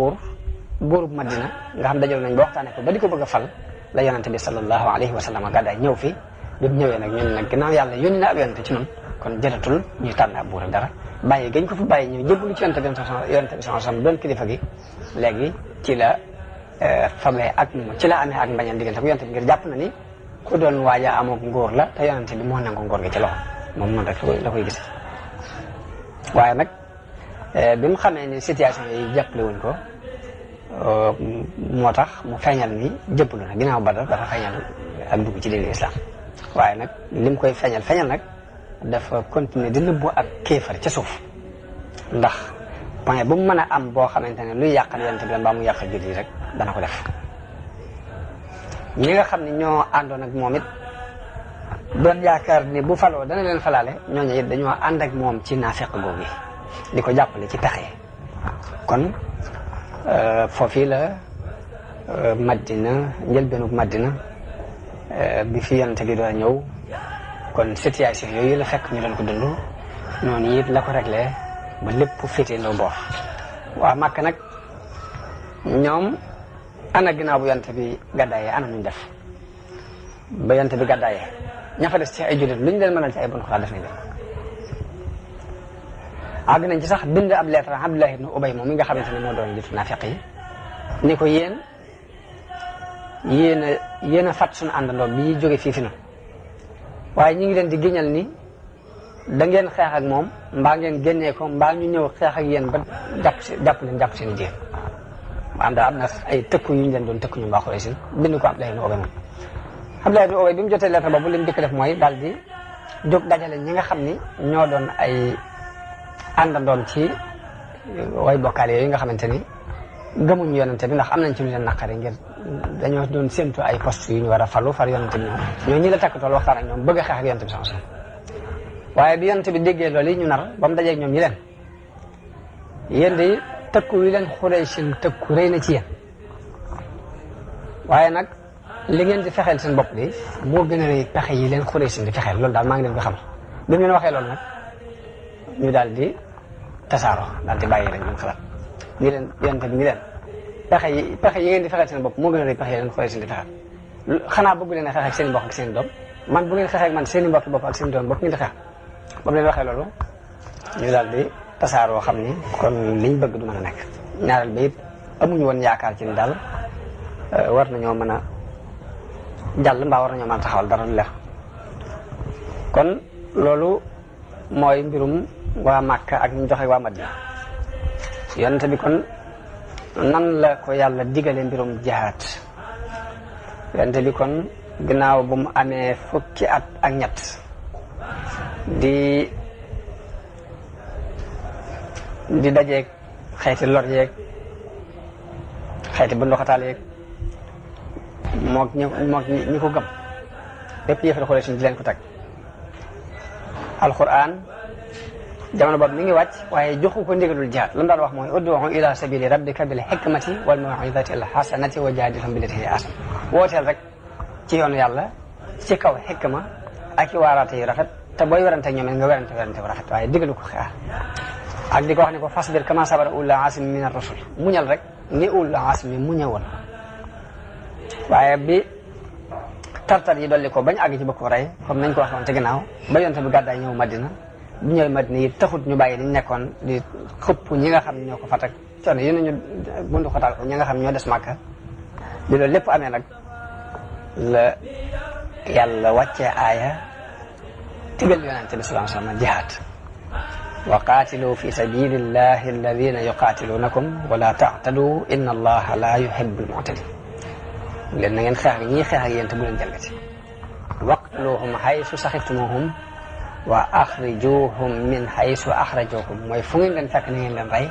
[SPEAKER 1] buurub Madina nga xam dajaloo nañ ba waxtaane ko ba di ko bëgg a fal la yonente bi sallallahu alayhi wa sallam gàddaay ñëw fi bi mu ñëwee nag ñun nag ginnaaw yàlla yónni na ab yonente ci noonu kon jëlatul ñuy tànn ab buur ak dara bàyyi gañ ko fi bàyyi ñëw jébbalu ci yonente bi sallallahu alayhi wasallam doon kilifa gi léegi ci la famee ak moom ci la amee ak mbañal diggante ak yonente bi ngir jàpp na ni ku doon waaja amook ngóor la te yonente bi moo nangu ngóor gi ci loxo moom noonu rek la koy gis waaye nag bi mu xamee ni situation yi jàppale wuñ ko moo tax mu feeñal ni jébbalu na ginnaaw Badar dafa feeñal ak dugg ci diine islam waaye nag lim koy feeñal nag dafa continuer di nëbbu ak kéefar ca suuf ndax point bu mu mën a am boo xamante ne luy yàqal yonent bi mbaa mu yàqal jullit yi rek dana ko def ñi nga xam ne ñoo àndoon ak moom it doon yaakaar ni bu faloo dana leen falaale ñooñu it dañoo ànd ak moom ci naafeq googu di ko jàppale ci pexe kon foofii la Madina njëlbeenug Madina bi fi yonent bi doon ñëw kon situation yooyu la fekk ñu doon ko dund noonu it la ko réglé ba lépp féetee loo boor waa Makka nag ñoom ana ginnaaw bu yonent bi gàddaayee ana nuñ def ba yonent bi gàddaayee ña fa des ci ay jullit luñ leen mënal ci ay bon xalaat def nañ leen àgg nañ ci sax bind ab lettre Abdullah ibn Ubay moom mi nga xamante ne moo doon jiitu naafiq yi ni ko yéen a fat suñu àndandoo bi jóge fii fi na waaye ñu ngi leen di giñal ni da ngeen xeex ak moom mbaa ngeen génnee ko mbaa ñu ñëw xeex ak yéen ba jàpp seen jigéen maanaam daal am na ay tëkku yu ñu leen doon tëkku ñu mbaa Quraysh bind ko Abdullah ibn Ubay moom Abdullah ibn Ubay bi mu jotee lettre boobu li mu njëkk def mooy daal di jóg dajale ñi nga xam ni ñoo doon ay àndandoon ci way bokkaale yooyu nga xamante ni gëmuñu yonente bi ndax am nañ ci lu leen naqari ngir dañoo doon séntu ay poste yu ñu war a falu far yonente bi ñoo ñi la takkatool waxtaan ak ñoom bëgg a xeex ak yonente bi sax waaye bi yonente bi déggee loolu yi ñu nar ba mu dajeeg ñoom ñi leen yéen de tëkku wi leen Xuraysin tëkku rëy na ci yéen waaye nag li ngeen di fexeel seen bopp bi moo gën a rëy pexe yi leen Xuraysin di fexeel loolu daal maa ngi leen ko xam bi mu leen waxee loolu nag ñu daal di tasaaroo daal di bàyyi rek ñun xalaat ñi leen yonente bi ñi leen pexe yi ngeen di fexeel seen bopp moo gën a rëy pexe yi leen Xuraysin di fexeel xanaa bëgg leen a xeex ak seen i mbokk ak seen i doom man bu ngeen xeexee ak man seen i mbokk bopp ak seen i doom bokk ngeen di xeex ba mu leen waxee loolu ñu daal di tasaaroo xam ni kon liñ bëgg du mën a nekk ñaareel ba it amuñu woon yaakaar ci ni daal war nañoo mën a jàll mbaa war nañoo mën a taxawal dara lu leer kon loolu mooy mbirum waa Màkka ak ñu joxe waa Madina yonente bi kon nan la ko yàlla digale mbirum jihaad yonente bi kon ginnaaw bu mu amee fukki at ak ñett di dajeeg xeeti lor yeeg xeeti bu ndoxataal yeeg moog ñi ko gëm lépp yëfal Quraysh di leen ko teg alquran jamono boobu mi ngi wàcc waaye joxu ko ndigalul jihaad lu mu daan wax mooy ud'u ila sabili rabbika bil hikmati wal maw'izati al hasanati wa jaadilhum billati hiya ahsan wooteel rek ci yoonu yàlla ci kaw xikma ak i waaraate yu rafet te booy werante ñoom nga werante bu rafet waaye digalu ko xeex ak di ko wax ne ko fasbir kama sabara ulul azmi min ar-rusul muñal rek ni ulul azmi mu ñëwoon waaye bi tartar yi dolli ko bañ àgg ci bëgg ko rey comme nañ ko waxoon ci ginnaaw ba yonte bi gàddaay ñëw Madina bu ñëwee Madina yi taxut ñu bàyyi liñ nekkoon di xëpp ñi nga xam ñoo ko fatak coono yu ne ñu bundu xotaal ko ñi nga xam ñoo des Màkka bi loolu lépp amee nag la yàlla wàccee aaya tigal yonente bi sallallahu alayhi wa sallam jihaad wa qaatilu fi sabilillahi alladina yuqaatilunakum wala ta'tadu inna allaha la yuhibbul mu'tadin leen na ngeen xeex ak ñii xeex ak yéen te bu leen jalgati waqtuluhum haysu saxiftumuhum wa axrijuhum min haysu axrajukum mooy fu ngeen leen fekk na ngeen leen rey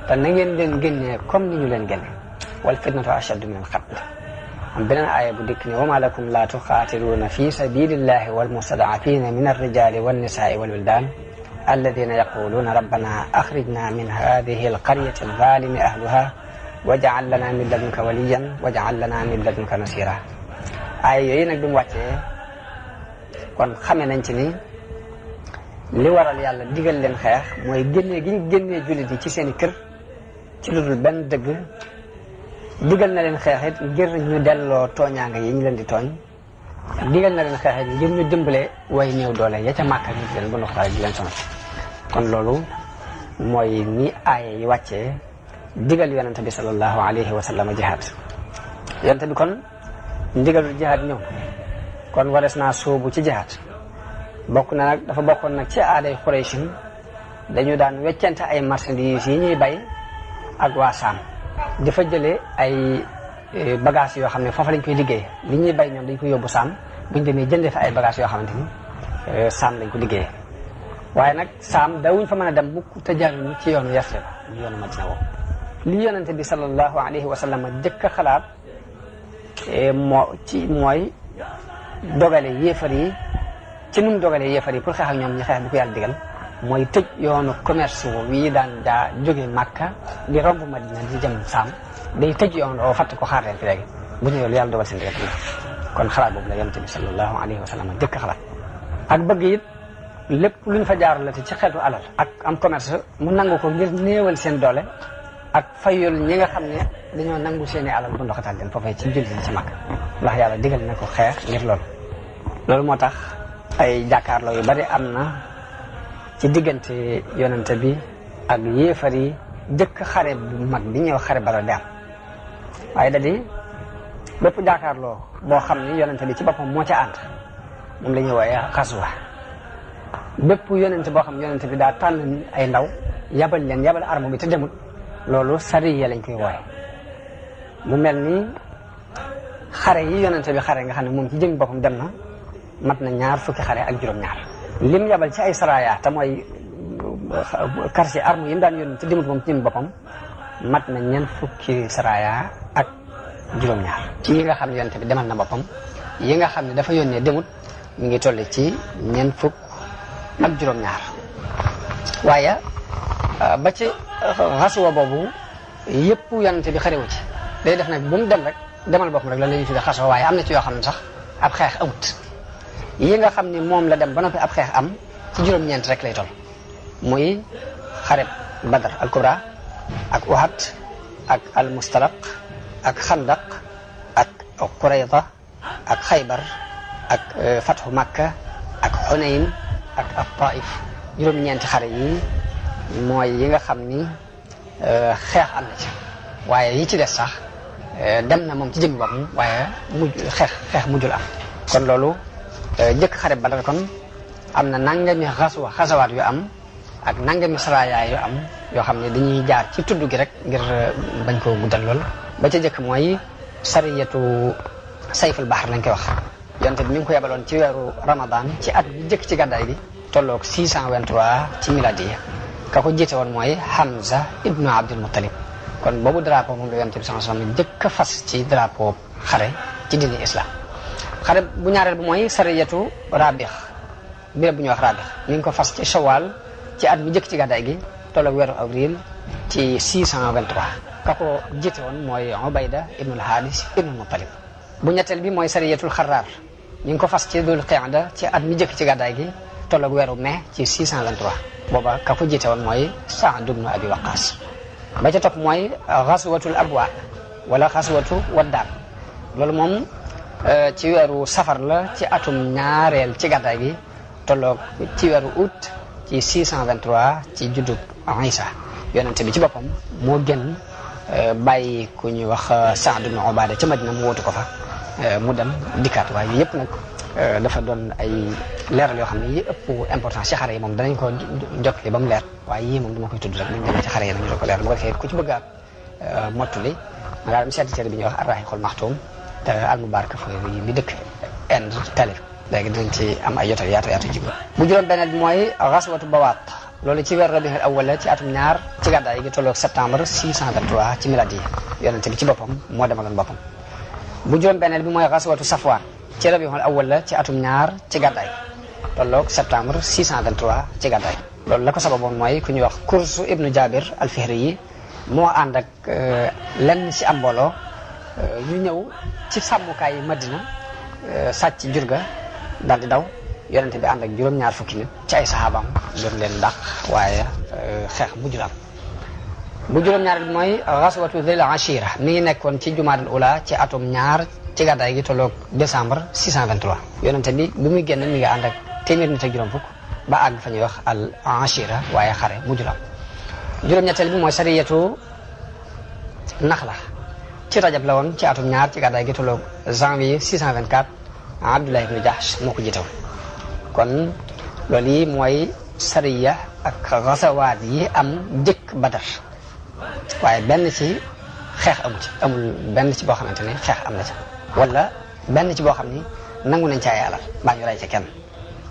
[SPEAKER 1] te na ngeen leen génnee comme ni ñu leen génne wal fitnatu ashaddu min al qatl am beneen aaya bu dikk ne wa ma lakum la tuqaatiluuna fi sabilillahi wal mustad'afina min ar-rijali wan nisaai wal wildan alladina yaquluuna rabbana axrijna min hadihi alqaryati alzalimi ahluha waj'al lana min ladunka waliyan waj'al lana min ladunka nasira aaya yooyu nag bi mu wàccee kon xame nañ ci ni li waral yàlla digal leen xeex mooy génnee gi ñu génnee jullit yi ci seen i kër ci lu dul benn dëgg digal na leen xeex it ngir ñu delloo tooñaanga yi ñu leen di tooñ digal na leen xeex it ngir ñu dimbale way néew doole ya ca Màkka ñu leen ba ndoxtaay di leen sonal kon loolu mooy ni aaya yi wàccee digal yonente bi sallallahu alayhi wa sallam jihaad yonente bi kon ndigalul jihaad ñëw kon wares naa sóobu ci jihaad bokk na nag dafa bokkoon nag ci aaday Qurayshin dañu daan weccante ay marchandises yi ñuy bay ak waa Saam di fa jëlee ay bagages yoo xam ne foofa lañ koy liggéey li ñuy bay ñoom dañ koy yóbbu Saam buñ demee jëndee fa ay bagages yoo xamante ni Saam lañ ko liggéeyee waaye nag Saam dawuñ fa mën a dem mukk te jaaruñu ci yoonu Yasrib ñu yoonu Madina woo li yonente bi sallallahu alayhi wa sallam jëkk a xalaat mooy dogale yéefar yi ci nu mu dogalee yéefar yi pour xeex ak ñoom ñu xeex bi ko yàlla digal mooy tëj yoonu commerce wi daan daa jóge Màkka di romb Madina di jëm Saam day tëj yoon oo fatt ko xaar leen fi léegi bu ñëwee lu yàlla dogal seen digal kon xalaat boobu la yonente bi sallallahu alayhi wa sallam jëkk a xalaat ak bëgg it lépp luñ fa jaarale te ci xeetu alal ak am commerce mu nangu ko ngir néewal seen doole ak fayul ñi nga xam ne dañoo nangu seeni alal bu ndoxatal leen foofee ci jullit yi ci Màkka ndax yàlla digal na ko xeex ngir loolu moo tax ay jàkkaarloo yu bari am na ci diggante yonente bi ak yéefar yi jëkk xare bu mag bi ñuy wax xare Badar di am waaye da di bépp jàkkaarloo boo xam ni yonente bi ci boppam moo ca ànd moom la ñuy wooye xaswa bépp yonente boo xam yonente bi daa tànn ay ndaw yabal arme bi te demut loolu sariya lañ koy wooye mu mel ni xare yi yonente bi xare nga xam ne moom ci jëmmi boppam dem na mat na 20 fukki xare ak juróom-ñaar lim yabal ci ay saraya te mooy quartier arme yi mu daan yónni te demut moom ci jëmmi boppam mat na 4 fukki saraya ak juróom-ñaar ci yi nga xam ne yonente bi demal na boppam yi nga xam ne dafa yónnee demut mi ngi toll ci 4 fukk ak juróom-ñaar waaye ba ci xasuwa boobu yëpp yonente bi xarewu ci day def nag bu mu dem rek demal boppam rek la ñuy tuddee xasuwa waaye am na ci yoo xam ne sax ab xeex amut yi nga xam ni moom la dem ba noppi ab xeex am ci juróom-ñeent rek lay toll muy xareb Badar al Kubra ak Uhud ak al Mustalaq ak Xandaq ak Qurayza ak Xaybar ak Fathu Makka ak Xunayn ak Taif juróom-ñeenti xare yi mooy yi nga xam ni xeex am na ci waaye yi ci des sax dem na moom ci jëmmi boppam waaye xeex mujjul am kon loolu jëkk xare Badar kon am na nangami xasawaat yu am ak nangami saraya yu am yoo xam ne dañuy jaar ci tudd gi rek ngir bañ koo guddal lool ba ca jëkk mooy sariyatu sayful bahr lañ koy wax yonte bi mi ngi ko yebaloon ci weeru Ramadan ci at bi jëkk ci gàddaay gi tolloog 623 ci miladiya ka ko jiite woon mooy Hamza ibnu Abdul Muttalib kon boobu drapeau moom la yonte bi sallallahu alayhi wasallam jëkk a fas ci drapeau xare ci diini islam xare bu ñaareel bi mooy sariyatu Rabix béréb bu ñuy wax Rabix mi ngi ko fas ci Shawwal ci at mi jëkk ci gàddaay gi tolloog weeru avril ci 623 ka ko jiite woon mooy Ubayda ibnul Haadis ibnul Muttalib bu ñetteel bi mooy sariyatul Xarraar ñu ngi ko fas ci Dul Qiyada ci at mi jëkk ci gàddaay gi tolloog weeru mai ci 623 booba ka ko jiite woon mooy Saad ibnu Abi Waqaas ba ca topp mooy xaswatul Abwa wala xaswatu Waddaan loolu moom ci weeru safar la ci atum ñaareel ci gàddaay gi tolloog ci weeru août ci 623 ci juddub Isa yonente bi ci boppam moo gën bàyyi ku ñuy wax Saad ibn Ubaada ca Madina mu wootu ko fa mu dem dikkaat waaye yëpp nag dafa doon ay leeral yoo xam ne yi ëpp importance ci xare yi moom danañ ko jottali ba mu leer waaye yii moom dama koy tudd rek buñ demee ci xare yi nañu doo ko leer bu ko defee ku ci bëgg a mottali nga daal dem seeti téere bi ñuy wax Ar-Rahiqul Maxtuum te al-Mubarakfuri bi dëkk Inde talif léegi dinañ ci am ay yotal yaatu ji bu juróom beneen bi mooy xaswatu Bawaat loolu ci weer Rabiul Awwal la ci atum ñaar ci gàddaay gi tolloog septembre 623 ci miladi yonente bi ci boppam moo demaloon boppam bu juróom beneen bi mooy xaswatu Safwaan ci Rabiul Awwal la ci atum ñaar ci gàddaay tolloog septembre 623 ci gàddaay loolu la ko sababoon mooy ku ñuy wax Kursu ibnu Jabir al-Fihri yi moo ànd ak lenn ci am mbooloo ñu ñëw ci sàmmukaay yi Madina sàcc jur ga daal di daw yonente bi ànd ak juróom-ñaar fukki nit ci ay saxaabaam doon leen dàq waaye xeex mujjul am bu juróom-ñaar bi mooy xaswatu Dhil Ashira mi ngi nekkoon ci Jumaadal Ula ci atum ñaar ci gàddaay gi tolloog décembre 623 yonente bi muy génn mi ngi ànd ak téeméer nit ak juróom fukk ba àgg fa ñuy wax al Ashira waaye xare mujjul am juróom-ñetteel bi mooy sariyatu Naxla ci Rajab la woon ci atum ñaar ci gàddaay gi tolloog janvier 624 Abdullah ibn Jahsh moo ko jiite woon kon loolu yi mooy sariya ak xasawaat yi am jëkk Badar waaye benn ci xeex amul benn ci boo xamante ne xeex am na ci wala benn ci boo xam ni nangu nañ ci ay alal mbaa ñu rey ci kenn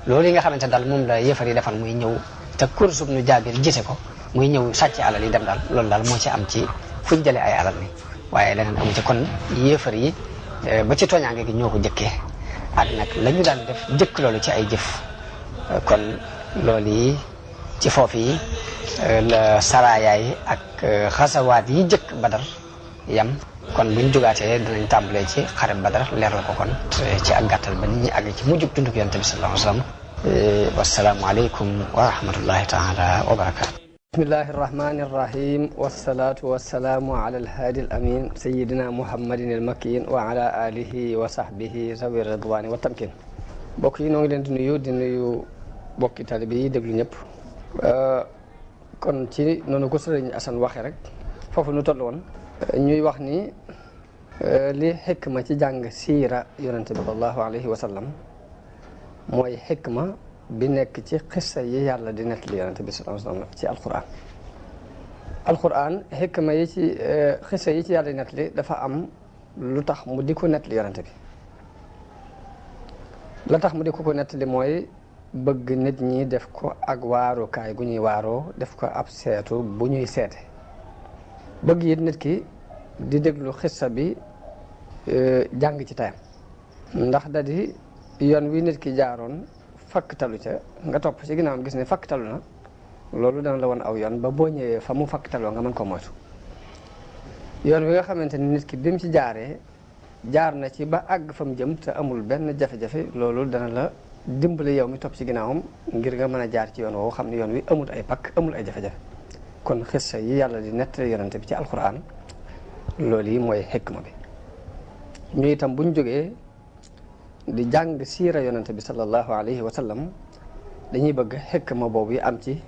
[SPEAKER 1] loolu yi nga xamante ne daal moom la yëfar yi defal muy ñëw te Kursu ibnu Jaabir jiite ko muy ñëw sàcc alal yi dem daal loolu daal moo ci am ci fuñ jëlee ay alal ni waaye leneen amu ci kon yëfar yi ba ci tooñaange gi ñoo ko jëkkee ak nag la ñu daan def jëkk loolu ci ay jëf kon loolu yi ci foofu yi la saraayaay ak xasawaat yi jëkk Badar yam kon buñ jógaatee danañ tàmbalee ci xare Badar leer la ko kon ci ak gàttal ba nit ñi àgg ci mujjub dunduk yonent bi sallallahu alayhi wasallam wassalaamu aleykum wa rahmatullahi taala wa barakatu bismillahi irrahmani irrahim wassalatu wassalaamu ala alhaadi al amin sayidina muhammadin al makin wa ala alihi wa sahbihi zawi ridwani wa tamkin mbokk yi noo ngi leen di nuyu bokki talibe yi déglu ñëpp kon ci noonu ko sëriñ Assane waxee rek foofu nu toll woon ñuy wax ni li xikma ci jàng siira yonente bi sallallahu alayhi wa sallam mooy xikma bi nekk ci xissa yi yàlla di nettali yonente bi sallallahu alayhi wa sallam ci alquran xikma yi ci xissa yi ci yàlla di nettali dafa am lu tax mu di ko nettali yonente bi la tax mu di ko nettali mooy bëgg nit ñi def ko ak waarukaay gu ñuy waaroo def ko ab seetu bu ñuy seete bëgg it nit ki di déglu xissa bi jàng ci tayam ndax da di yoon wi nit ki jaaroon fakktalu ca nga topp ci ginnaawam gis ne fakktalu na loolu dana la woon aw yoon ba boo ñëwee fa mu fakktaloo nga mën ko moytu yoon wi nga xamante ni nit ki bi mu ci jaaree jaar na ci ba àgg fa mu jëm te amul benn jafe-jafe loolu dana la dimbali yow mi topp ci ginnaawam ngir nga mën a jaar ci yoon woowu xam ne yoon wi amul ay pakk amul ay jafe-jafe kon xissa yi yàlla di nettali yonente bi ci alquran loolu yi mooy xikma bi ñu itam buñ jógee di jàng siira yonente bi sallallahu alayhi wa sallam dañuy bëgg xikma boobu yi am ci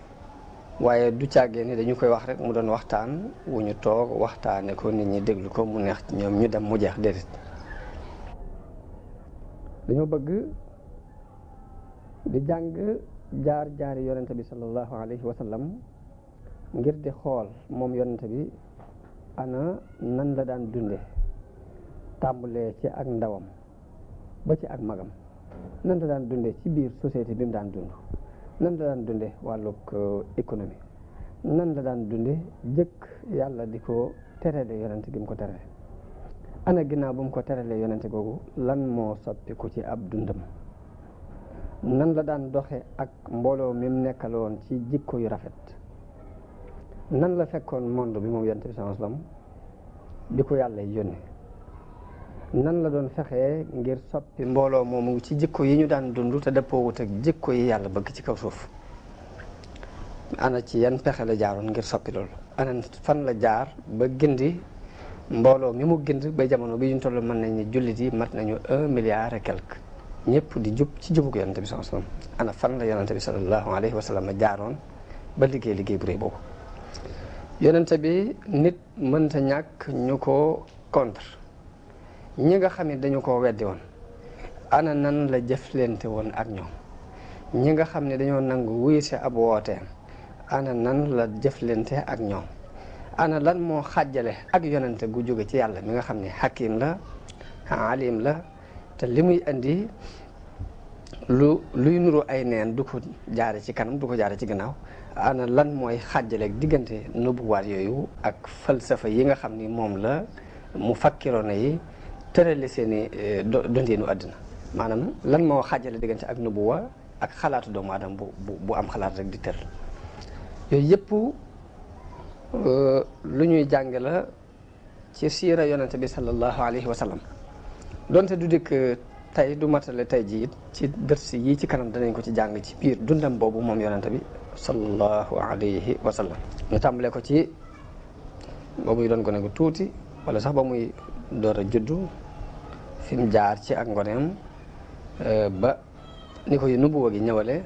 [SPEAKER 1] waaye du càggee ni dañu koy wax rek mu doon waxtaan wu ñu toog waxtaane ko nit ñi déglu ko mu neex ñoom ñu dem mu jeex déedéet dañoo bëgg di jàng jaar-jaari yonente bi sallallahu alayhi wa sallam ngir di xool moom yonente bi ana nan la daan dunde tàmbulee ci ak ndawam ba ci ak magam nan la daan dunde ci biir société bi mu daan dund nan la daan dunde wàllug économie nan la daan dunde jëkk yàlla di ko terale yonente gi mu ko terale ana ginnaaw bu mu ko terale yonente googu lan moo soppiku ci ab dundam nan la daan doxe ak mbooloo mi mu nekkaloon ci jikko yu rafet nan la fekkoon monde bi moom yonente bi sallallahu alayhi wasallam bi ko yàlla yónni nan la doon fexee ngir soppi mbooloo moomu ci jikko yi ñu daan dund te dëppoowut ak jikko yi yàlla bëgg ci kaw suuf ana ci yan pexe la jaaroon ngir soppi loolu ana fan la jaar ba gindi mbooloo mi mu gind ba jamono bi ñu toll mën nañ ni jullit yi mat nañu 1 milliard et quelque ñëpp di jub ci jubug yonente bi sallallahu alayhi wasallam ana fan la yonente bi sallallahu alayhi wasallam jaaroon ba liggéey bu rëy boobu yonente bi nit mënta ñàkk ñu ko contre ñi nga xam ne dañu ko weddi woon ana nan la jëflante woon ak ñoom ñi nga xam ne dañoo nangu wuy si ab wooteem ana nan la jëflante ak ñoom ana lan moo xàjjale ak yonente gu jóge ci yàlla mi nga xam ne hakim la alim la te li muy indi luy nuru ay neen du ko jaare ci kanam du ko jaare ci gannaaw ana lan mooy xàjjaleeg diggante nubuwaat yooyu ak falsafa yi nga xam ni moom la mu fakkiroona yi tërale seeni dundeenu àddina maanaam lan moo xàjjale diggante ak nubuwa ak xalaatu doomu aadama bu am xalaat rek di tër yooyu yëpp lu ñuy jàng la ci siira yonente bi sallallahu alayhi wa sallam donte du dikk tey du matale tey ji it ci dërs yi ci kanam danañ ko ci jàng ci biir dundam boobu moom yonente bi sallallahu alayhi wa sallam ñu tàmbalee ko ci ba muy doon gone gu tuuti wala sax ba muy door a juddu fi mu jaar ci ak ngoneem ba ni ko nubuwa gi ñëwale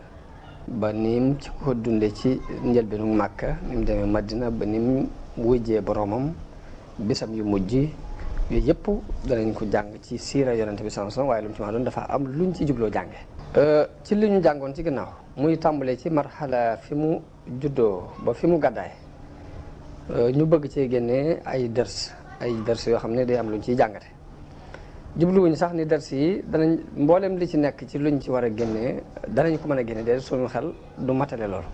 [SPEAKER 1] ba nim ci ko dunde ci njëlbeenu Màkka ni mu demee Madina ba ni mu wujjee boroomam bisam yu mujj yooyu yëpp danañ ko jàng ci siira yonente bi sallallahu alayhi wasallam waaye lu mu ci wax doon dafa am luñ ci jubloo jànge ci li ñu jàngoon ci gannaaw muy tàmbalee ci marxala fi mu juddoo ba fi mu gàddaay ñu bëgg cee génnee ay dërs yoo xam ne day am luñ ciy jàngate jubluwuñ sax ni dërs yi danañ mboolem li ci nekk ci luñ ci war a génnee danañ ko mën a génne de suñu xel du matale lool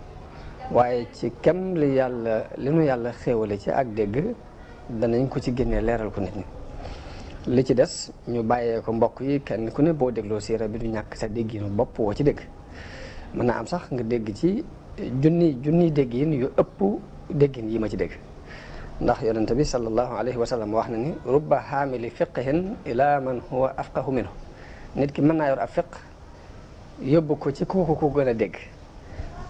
[SPEAKER 1] waaye ci kem li nu yàlla xéewale ci ak dégg danañ ko ci génnee leeral ko nit ñi li ci des ñu bàyyee ko mbokk yi kenn ku ne boo dégloo siira bi du ñàkk sa dégginu bopp woo ci dégg mën naa am sax nga dégg ci junni déggin yu ëpp déggin yi ma ci dégg ndax yonente bi sallallahu alayhi wa sallam wax na ni rubba xaamili fiqhin ila man huwa afqahu minhu nit ki mën naa yor ab fiq yóbbu ko ci kooku ko gën a dégg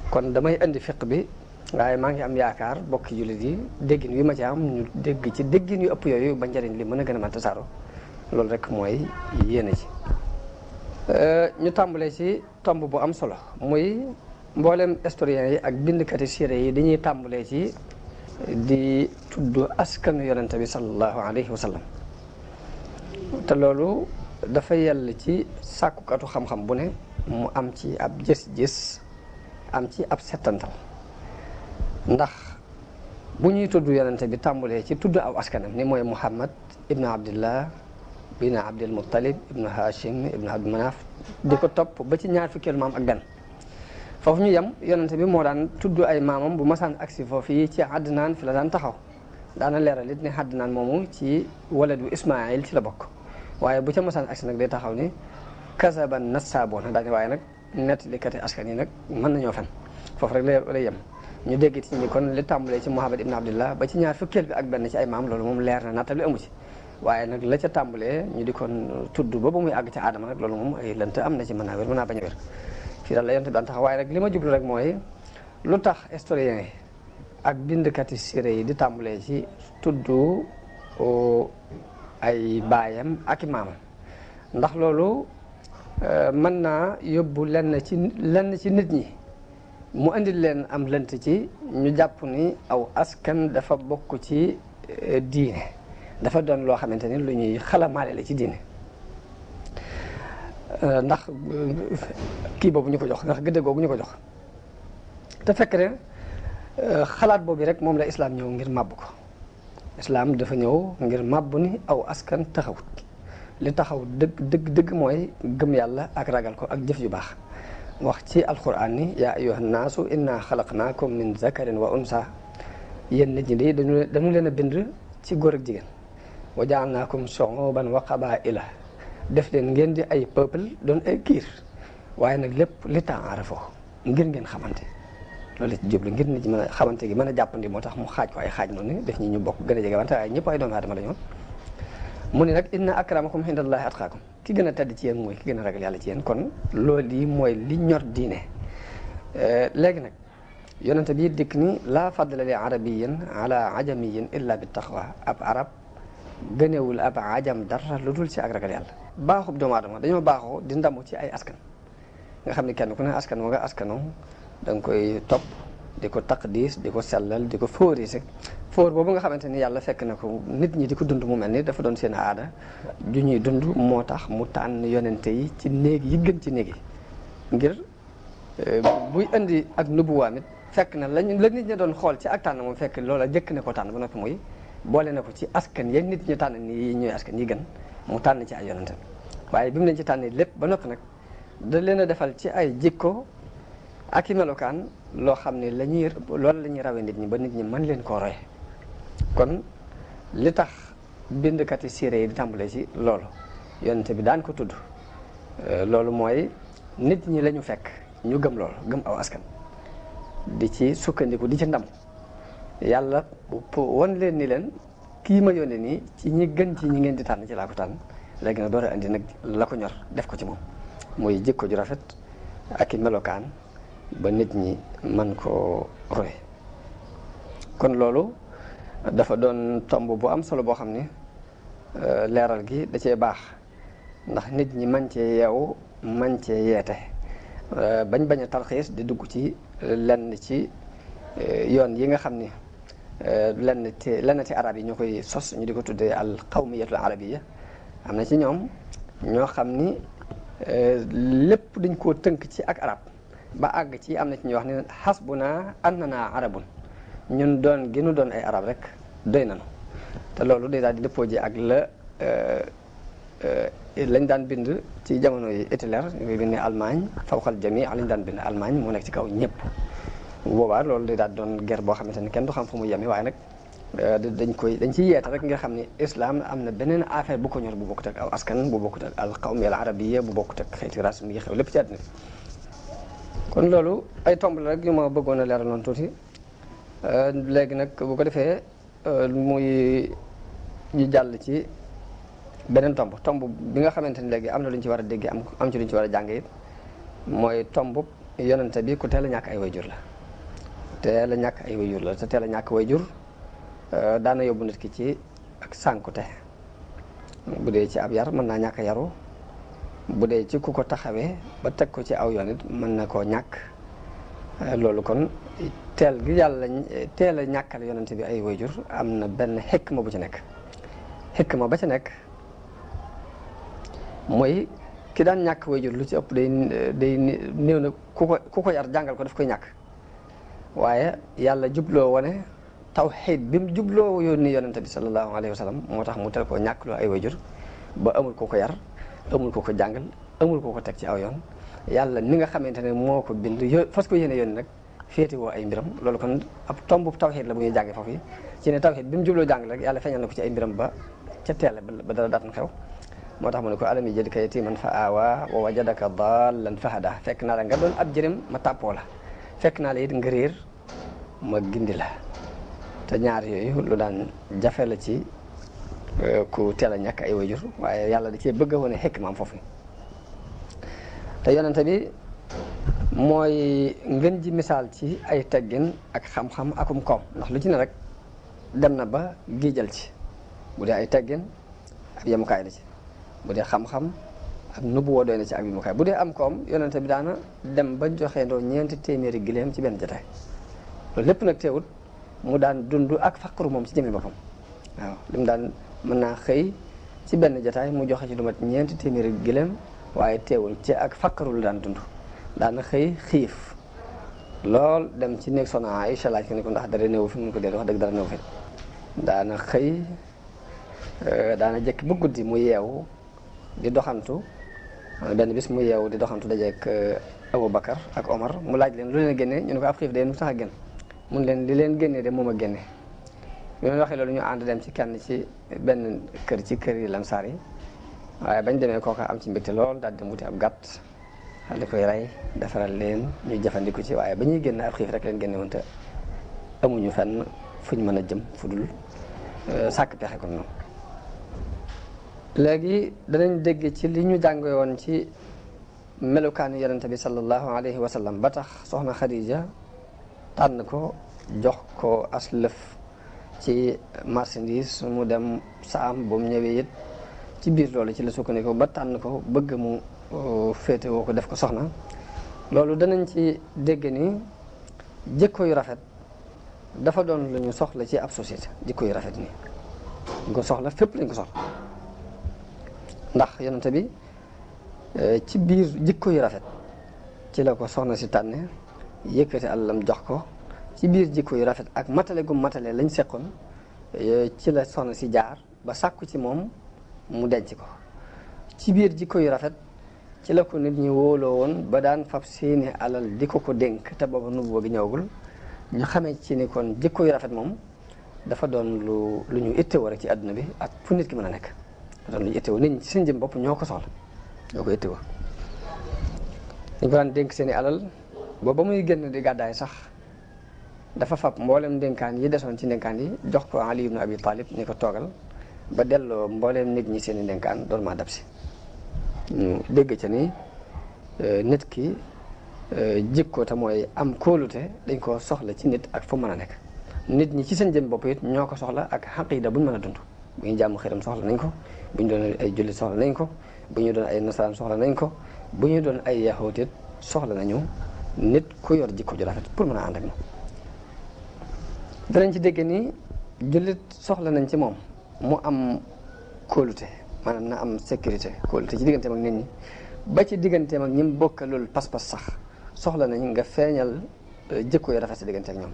[SPEAKER 1] kon damay indi fiq bi waaye maa ngi am yaakaar bokki jullit yi déggin wi ma ci am ñu dégg ci déggin yu ëpp yooyu ba njëriñ li mën a gën a mën tasaaro loolu rek mooy yéene ci ñu tàmbalee ci tomb bu am solo muy mboolem historiens yi ak bindkati siire yi dañuy tàmbalee ci di tudd askanu yonente bi sallallahu alayhi wa sallam te loolu dafa yell ci sàkkukatu xam-xam bu ne mu am ci ab gis-gis am ci ab settantal ndax bu ñuy tudd yonente bi tàmbalee ci tudd aw askanam ni mooy Muhammad ibnu Abdillah ibnu Abdil Muttalib ibnu Hashim ibnu Abdul Manaf di ko topp ba ci ñaar fukkeelu maam ak benn foofu ñu yem yonente bi moo daan tudd ay maamam bu masaan agsi foofu yi ci Adnaan fi la daan taxaw daana leeral it ne Adnaan moomu ci waladu Ismaayil ci la bokk waaye bu ca masaan agsi nag day taxaw ni kasaban nassaaboona daane waaye nag nettalikati askan yi nag mën nañoo fen foofu rek lay yem ñu dégg ci ni kon li tàmbalee ci Muhammad ibn Abdillah ba ci ñaar fukkeel bi ak benn ci ay maam loolu moom leer na nattal li amu ci waaye nag la ca tàmbalee ñu di kon tudd ba muy àgg ci aadama nag loolu moom ay lënt am na ci mën naa wér mën naa bañ a wér fii daal la yonent bi daan taxaw waaye rek li ma jublu rek mooy lu tax historiens yi ak bindkati siire yi di tàmbalee ci tudd ay baayam ak i maamam ndax loolu mën naa yóbbu lenn ci nit ñi mu indil leen am lënt ci ñu jàpp ni aw askan dafa bokk ci diine dafa doon loo xamante ni lu ñuy xalamaale la ci diine ndax kii boobu ñu ko jox ndax gëdd googu ñu ko jox te fekk ne xalaat boobu rek moom la islaam ñëw ngir màbb ko islaam dafa ñëw ngir màbb ni aw askan taxawut li taxaw dëgg mooy gëm yàlla ak ragal ko ak jëf yu baax wax ci alquran ni yaa ayyuhan naasu inna xalaqnaakum min zakarin wa unsa yéen nit ñi de dañu leen a bind ci góor ak jigéen wa jaalnaakum shuuban wa qabaa'ila def leen ngeen di ay peuple doon ay giir waaye nag lépp li ta'aarafoo ngir ngeen xamante loolu ci jublu ngir nit ñi mën a xamante gi mën a jàppandi moo tax mu xaaj ko ay xaaj noonu def ñi ñu bokk gën a jege wante waaye ñëpp ay doomu aadama la ñoon mu ni nag inna akramakum indallahi atqaakum ki gën a tedd ci yéen mooy ki gën a ragal yàlla ci yéen kon loolu yi mooy li ñor diine léegi nag yonente bi dikk ni laa fadla li arabiyin ala ajamiyin illa bi taqwa ab arab gënewul ab ajam dara lu dul ci ak ragal yàlla baaxub doomu aadama dañoo baaxoo di ndamu ci ay askan nga xam ne kenn ku ne askan moo nga askano da nga koy topp di ko taqdis di ko sellal di ko fóorise fóor boobu nga xamante ni yàlla fekk na ko nit ñi di ko dund mu mel ni dafa doon seen aada ju ñuy dund moo tax mu tànn yonente yi ci néeg yi gën ci néeg yi ngir buy indi ak nubuwaam it fekk na la nit ñi doon xool ci ak tànn moom fekk loola jëkk ne ko tànn ba noppi muy boole na ko ci askan yéen nit ñi tànn ni ñooy askan yi gën mu tànn ci ay yonente waaye bi mu leen ci tànn lépp ba noppi nag da leen a defal ci ay jikko ak i melokaan loo xam ne loolu la ñuy rawee nit ñi ba nit ñi mën leen koo roye kon li tax bindkati siire yi di tàmbalee ci loolu yonente bi daan ko tudd loolu mooy nit ñi la ñu fekk ñu gëm loolu gëm aw askan di ci sukkandiku di ci ndam yàlla wan leen ni leen kii ma yónnee nii ci ñi gën ci ñi ngeen di tànn ci laa ko tànn léegi nag door a andi nag la ko ñor def ko ci moom muy jikko ju rafet ak i melokaan ba nit ñi mën koo roy kon loolu dafa doon tomb bu am solo boo xam ne leeral gi da cee baax ndax nit ñi man cee yeewu man cee yeete bañ a tarxiis di dugg ci lenn ci yoon yi nga xam ni lenn ci arab yi ñoo koy sos ñu di ko tuddee al qawmiyatul arabiyya am na ci ñoom ñoo xam ni lépp dañ koo tënk ci ak arab ba àgg ci am na ci ñuy wax ne hasbuna annana arabun ñun doon gënu doon ay arab rek doy nañu te loolu day daal di dëppoo ji ak lañ daan bind ci jamono yi Hitler ñu bind ne Allemagne fawqal jami lañ daan bind Allemagne moo nekk ci kaw ñëpp bu boobaa loolu day daal doon guerre boo xamante ni kenn du xam fu mu yemi waaye nag dañ ciy yeeta rek nga xam ni islam am na beneen affaire bu ko ñor bu bokkut ak aw askan bu bokkut ak al qawmi al arabiyya bu bokkut ak xeeti race mi ngi xew lépp ci àddina kon loolu ay tomb la rek yu ma bëggoon a leeral noonu tuuti léegi nag bu ko defee muy ñu jàll ci beneen tomb bi nga xamante ni léegi am na lu ñu ci war a dégg am ci lu ñu ci war a jàng it mooy tomb yonente bi ku teel a ñàkk ay wayjur la teel a ñàkk ay wayjur la te teel a ñàkk wayjur daana yóbbu nit ki ci ak sànkute bu dee ci ab yar mën naa ñàkk a yaru bu dee ci ku ko taxawee ba teg ko ci aw yoon it mën na koo ñàkk loolu kon teel gi yàlla teel a ñàkkal yonente bi ay wayjur am na benn xikma bu ci nekk. xikma ba ci nekk mooy ki daan ñàkk wayjur lu ci ëpp day néew na ku ko yar jàngal ko daf koy ñàkk, waaye yàlla jubloo wane tawxiid bi mu jubloo yónni yonente bi sallallahu alayhi wa sallam moo tax mu tel koo ñàkk loo ay wayjur ba amul ko ko yar, amul ko ko jàngal, amul ko ko teg ci aw yoon. yàlla ni nga xamante ne moo ko bind fas ko yéene yoon nag féeti woo ay mbiram. loolu kon ab tombu tawxiid la bu ñuy jànge foofu ci ne tawxiid bi mu jubloo jàng rek yàlla feeñal na ko ci ay mbiram ba ca teel ba dara daatan xew. moo tax mu ne ko alam yajidka yatiiman fa aawaa wa wajadaka daallan fa hadaa. fekk naa la nga doon ab jërëm ma tàppoo la, fekk naa la it nga réer ma gindi la. te ñaar yooyu lu daan jafe la ci ku teel a ñàkk ay wayjur, waaye yàlla da cee bëgg a wane xikmaam foofu. te yonente bi mooy ngeen ji misaal ci ay teggin ak xam-xam akum koom, ndax lu ci ne rek dem na ba giijal ci. bu dee ay teggin ab yemukaay la ci, bu dee xam-xam ak nubuwoo doy na ci ak yemukaay. bu dee am koom yonente bi daana dem ba joxe ndoo 400 gileem ci benn jotaay. loolu lépp nag teewut mu daan dund ak faqru moom ci jëmmi boppam. waaw li mu daan mën naa xëy ci benn jotaay mu joxe ci lu mat 400 gileem, waaye teewul ci ak faqru lu daan dund. daana xëy xiif lool dem ci néeg Soxna Aïcha laaj ko ni ko ndax dara néew fi mun ko dee wax dëgg dara néew fi. daana xëy daana jëkk ba guddi mu yeewu di doxantu. benn bis mu yeewu di doxantu dajeek Abu Bakar ak Omar mu laaj leen lu leen génne ñu ne ko ab xiif de nu tax a génn mun leen li leen génne de moom a génne. bi leen waxee loolu ñu ànd dem ci kenn ci benn kër ci kër yi Lansaar yi, waaye bañ demee kooka am ci mbégte lool daal di wuti ab gàtt daal di koy rey defaral leen ñuy jëfandiku ci, waaye ba ñuy génn ab xiif rek leen génne woon te amuñu fenn fuñ mën a jëm fu dul sàkk pexe kon noonu. léegi danañ dégg ci li ñu jàngee woon ci melukaanu yonente bi sallallahu alayhi wa sallam ba tax soxna Khadija tànn ko jox ko as lëf ci marchandise mu dem saam ba mu ñëwee it ci biir loolu ci la sukkandiku ba tànn ko bëgg mu féete woo ko def ko soxna. loolu danañ ci dégg ni jikko yu rafet dafa doon lu ñu soxla ci ab société. jikko yu rafet nii ñu ko soxla fépp lañ ko soxla, ndax yonente bi ci biir jikko yu rafet ci la ko soxna si tànne yëkkati àllam jox ko. ci biir jikko yu rafet ak matale gu matale lañ seqoon ci la soxna si jaar ba sàkku ci moom mu denc ko. ci biir jikko yu rafet ci la ko nit ñi wóoloo woon ba daan fab seeni alal di ko ko dénk te booba nubuwa gi ñëwagul. ñu xamee ci ni kon jikko yu rafet moom dafa doon lu ñu ittewoo rek ci àdduna bi ak fu nit ki mën a nekk. dafa doon lu ñu ittewoo nit ñi ci seen jëm bopp ñoo ko soxla, ñoo ko ittewoo. dañ ko daan dénk seeni alal ba muy génn di gàddaay sax dafa fab mboolem ndénkaan yi desoon ci ndénkaan yi jox ko Ali ibn Abi Talib ni ko toogal ba delloo mbooleem nit ñi seen i ndénkaan doon maa dab si. ñu dégg ca ni nit ki jikko te mooy am kóolute dañ ko soxla ci nit ak fu mën a nekk. nit ñi ci seen jëm bopp it ñoo ko soxla ak xaqiida bu ñu mën a dund. bu ñu jàmm xiram soxla nañ ko, bu ñu doon ay jullit soxla nañ ko, bu ñu doon ay nasaraan soxla nañ ko, bu ñu doon ay yahuud it soxla nañu nit ku yor jikko ju rafet pour mën a ànd ak moom. danañ ci dégg ni jullit soxla nañ ci moom mu am kóolute, maanaam na am sécurité kóolute ci digganteem ak nit ñi ba ci digganteem ak ñi mu bokkalul pas-pas sax soxla nañ nga feeñal jikko yu rafet ci diggante ak ñoom.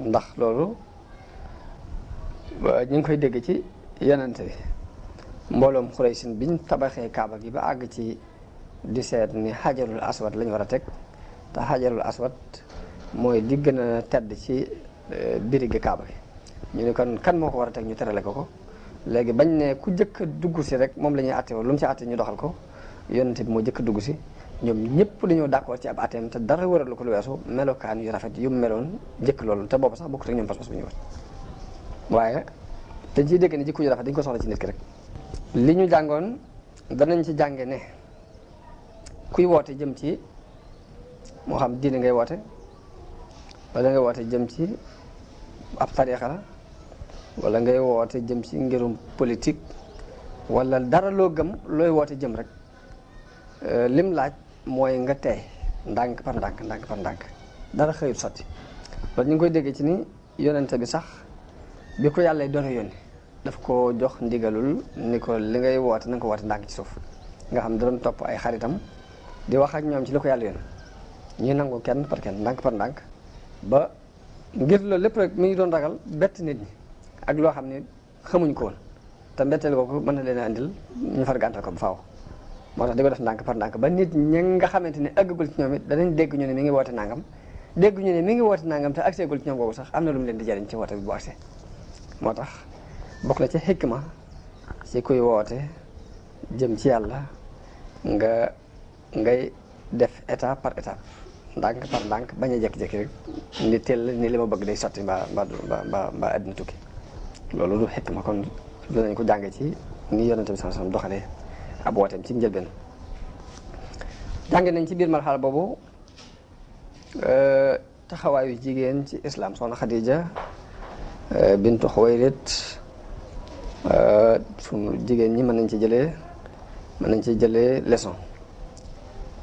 [SPEAKER 1] ndax loolu ñu ngi koy dégg ci yonente bi mbooloom Xuraysin biñ tabaxee Kaaba gi ba àgg ci di seet ni xajarul aswad lañ war a teg te xajarul aswad mooy li gën a tedd ci birigi Kaaba gi. ñu ne kon kan moo ko war a teg ñu terale ko léegi bañ ne ku jëkk a dugg si rek moom la ñuy àtte lu mu ci àtte ñu doxal ko. yonente bi moo jëkk a dugg si ñoom ñëpp dañoo d'accord ci ab àtteem te dara waralu ko lu weesu melokaan yu rafet yu meloon jëkk loolu te boobu sax bokkut ak ñoom pas-pas bu ñu war waaye dañ ciy dégg ne jikko yu rafet dañ ko soxla ci nit ki rek. li ñu jàngoon danañ ci jànge ne kuy woote jëm ci moo xam diine ngay woote wala ngay woote jëm ci ab tariixa la wala ngay woote jëm ci ngirum politique wala dara loo gëm looy woote jëm rek lim laaj mooy nga tey ndànk par ndànk ndànk par ndànk dara xëyut sotti loolu ñu ngi koy déggee ci ni yonente bi sax bi ko yàlla doon yónni daf ko jox ndigalul ni ko li ngay woote na nga ko woote ndànk ci suuf nga xam da doon topp ay xaritam di wax ak ñoom ci li ko yàlla yónni ñuy nangu kenn par kenn ndànk par ndànk ba ngir loolu lépp rek mi ngi doon ragal bett nit ñi ak loo xam ne xamuñ ko woon te mbetteel kooku mën na leen a andil ñu far gàntal ko ba faaw moo tax di ko def ndànk par ndànk ba nit ñi nga xamante ne àggagul ci ñoom it danañ dégg ñu ne mi ngi woote nangam dégg ñu ne mi ngi woote nangam te agseegul ci ñoom googu sax am na lu mu leen di jariñ ci woote bi bu agsee moo tax bokk na ci xikma ci kuy woote jëm ci yàlla ngay def étape par étape ndànk par ndànk bañ a jékki-jékki rek ni teel ni li ma bëgg day sotti mbaa àddina tukki loolu du xikma kon dinañ ko jànge ci ni yonente bi sallallahu alayhi wasallam doxalee ab wooteem ci njëlbeen jànge nañ ci biir marxala boobu taxawaayu jigéen ci islam soxna Xadija bintu Xuwaylid sunu jigéen ñi mën nañ ci jëlee leçon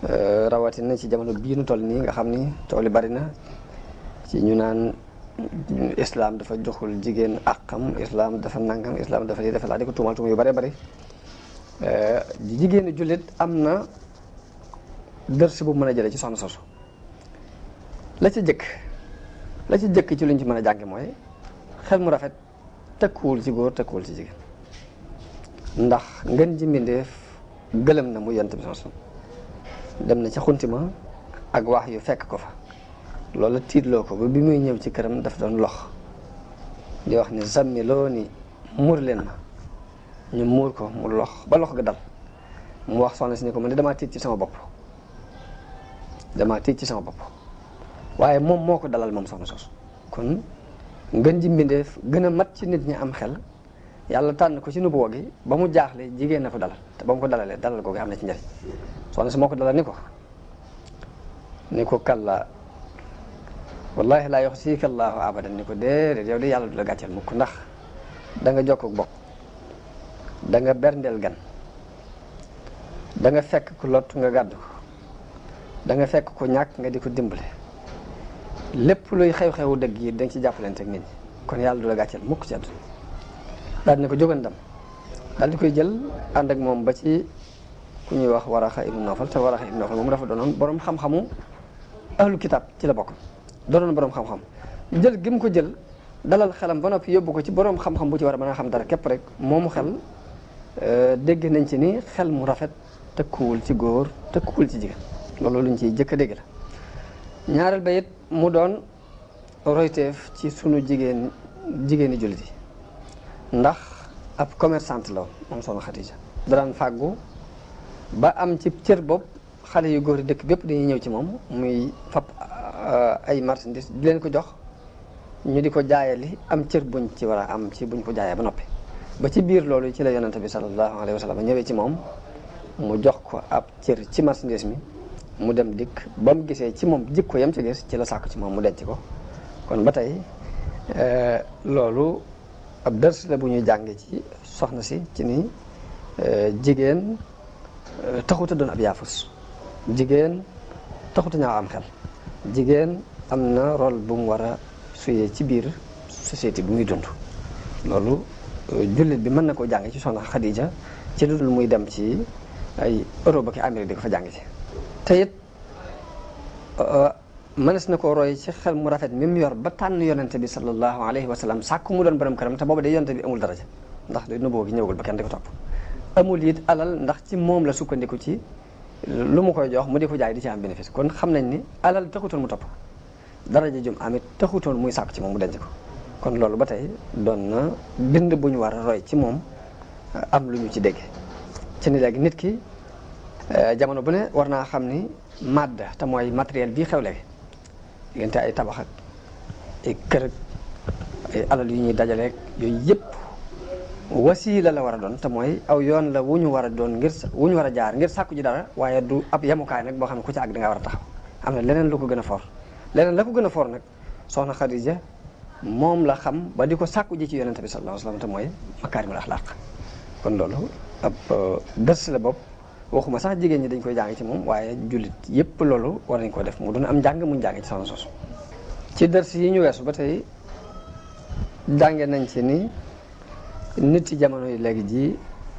[SPEAKER 1] rawatina ci jamono bii nu toll nii nga xam ni coow li bari na ci ñu naan islam dafa joxul jigéen àqam islam dafa nangam islam dafa lii dafa laa di ko tuumal yu bari bari jigéenu jullit am na dërs bu mën a jëlee ci soxna sosu la ci jëkk ci luñ ci mën a jànge mooy xel mu rafet tëkkuwul ci góor tëkkuwul ci jigéen ndax ngeen ji mbindeef gëlëm na mu yonent bi sosu dem na ca xuntima ak wax yu fekk ko fa loolu tiitloo ko ba bi muy ñëw ci këram daf doon lox di wax ni zammi loo ni muur leen ma ñu muur ko mu lox ba lox ga dal mu wax soxna si ni ko man de damaa tiit ci sama bopp waaye moom moo ko dalal moom soxna sos kon ngën ji mbindeef gën a mat ci nit ñi am xel yàlla tànn ko ci nubuwa gi ba mu jaaxle jigéen na ko dalal te ba mu ko dalalee dalal googu am na ci njëriñ soxna si moo ko dalal ni ko kalla wallahi laa yuxzika Allahu abadan ni ko déedéet yow de yàlla du la gàcceel mukk ndax da nga jokk bokk da nga berndeel gan da nga fekk ku lot nga gàddu ko da nga fekk ku ñàkk nga di ko dimbale lépp luy xew-xewu dëgg yi da nga ci jàppalante ak nit ñi kon yàlla du la gàcceel mukk ci àdduna daal ne ko jógan dem daal di koy jël ànd ak moom ba ci ku ñuy wax Waraxa ibnu Nawfal te Waraxa ibnu Nawfal moom dafa doonoon borom xam-xamu ahlu kitab ci la bokk doonoon borom xam-xam jël gi mu ko jël dalal xelam ba noppi yóbbu ko ci borom xam-xam bu ci war a mën a xam dara képp rek moomu xel dégg nañ ci ni xel mu rafet tëkkuwul ci góor tëkkuwul ci jigéen loolu luñ ciy jëkk a dégg la ñaareel ba it mu doon royteef ci sunu jigéeni jullit yi ndax ab commerçante la moom soxna Xadija daan fàggu ba am ci cër bopp xale yu góor yi dëkk bépp dañuy ñëw ci moom muy fab ay marchandises di leen ko jox ñu di ko jaayali am cër buñ ci war a am ci buñ ko jaayee ba noppi ba ci biir loolu ci la yonente bi sallallahu alayhi wa sallam ñëwee ci moom mu jox ko ab cër ci marchandise mi mu dem dikk ba mu gisee ci moom jikko yam ci gis ci la sàkku ci moom mu denc ko kon ba tey loolu ab dërs la bu ñuy jànge ci soxna si ci ni jigéen taxuta doon ab yaafus jigéen taxuta ñaaw am xel jigéen am na rôle bu mu war a suyee ci biir société bi muy dund loolu jullit bi mën na koo jànge ci soxna Xadija ci lu dul muy dem ci ay Europe ak Amérique di ko fa jànge ci te it mënees na koo roy ci xel mu rafet mi mu yor ba tànn yonente bi sallallahu alayhi wa sallam sàkku mu doon borom këram te booba de yonente bi amul daraja ndax de nubuwwa gi ñëwagul ba kenn di ko topp amul it alal ndax ci moom la sukkandiku ci lu mu koy jox mu di ko jaay di ci am bénéfice kon xam nañ ni alal taxutoon mu topp daraja jum amit taxutoon muy sàkku ci moom mu denc ko kon loolu ba tey doon na bind bu ñu war a roy ci moom am lu ñu ci dégg ci ni léegi nit ki jamono bu ne war naa xam ni madda te mooy matériel bii xew léegi diggante ay tabax ak ay kër ak ay alal yu ñuy dajaleeg yooyu yëpp wasiila la war a doon te mooy aw yoon la wu ñu war a doon wu ñu war a jaar ngir sàkku ji dara waaye du ab yemukaay nag boo xam ne ku ci àgg da nga war a taxaw am na leneen lu ko gën a for leneen la ko gën a for nag soxna Xadija moom la xam ba di ko sàkku ji ci yonente bi sallallahu alayhi wa sallam te mooy makaarimul axlaaq kon loolu ab dërs la bopp waxuma sax jigéen ñi dañ koy jàng ci moom waaye jullit yépp loolu war nañ koo def mu doon am njàng muñ jàng ci soxna soosu. ci dërs yi ñu weesu ba tey jànge nañ ci ni nit yi jamono yi léegi ji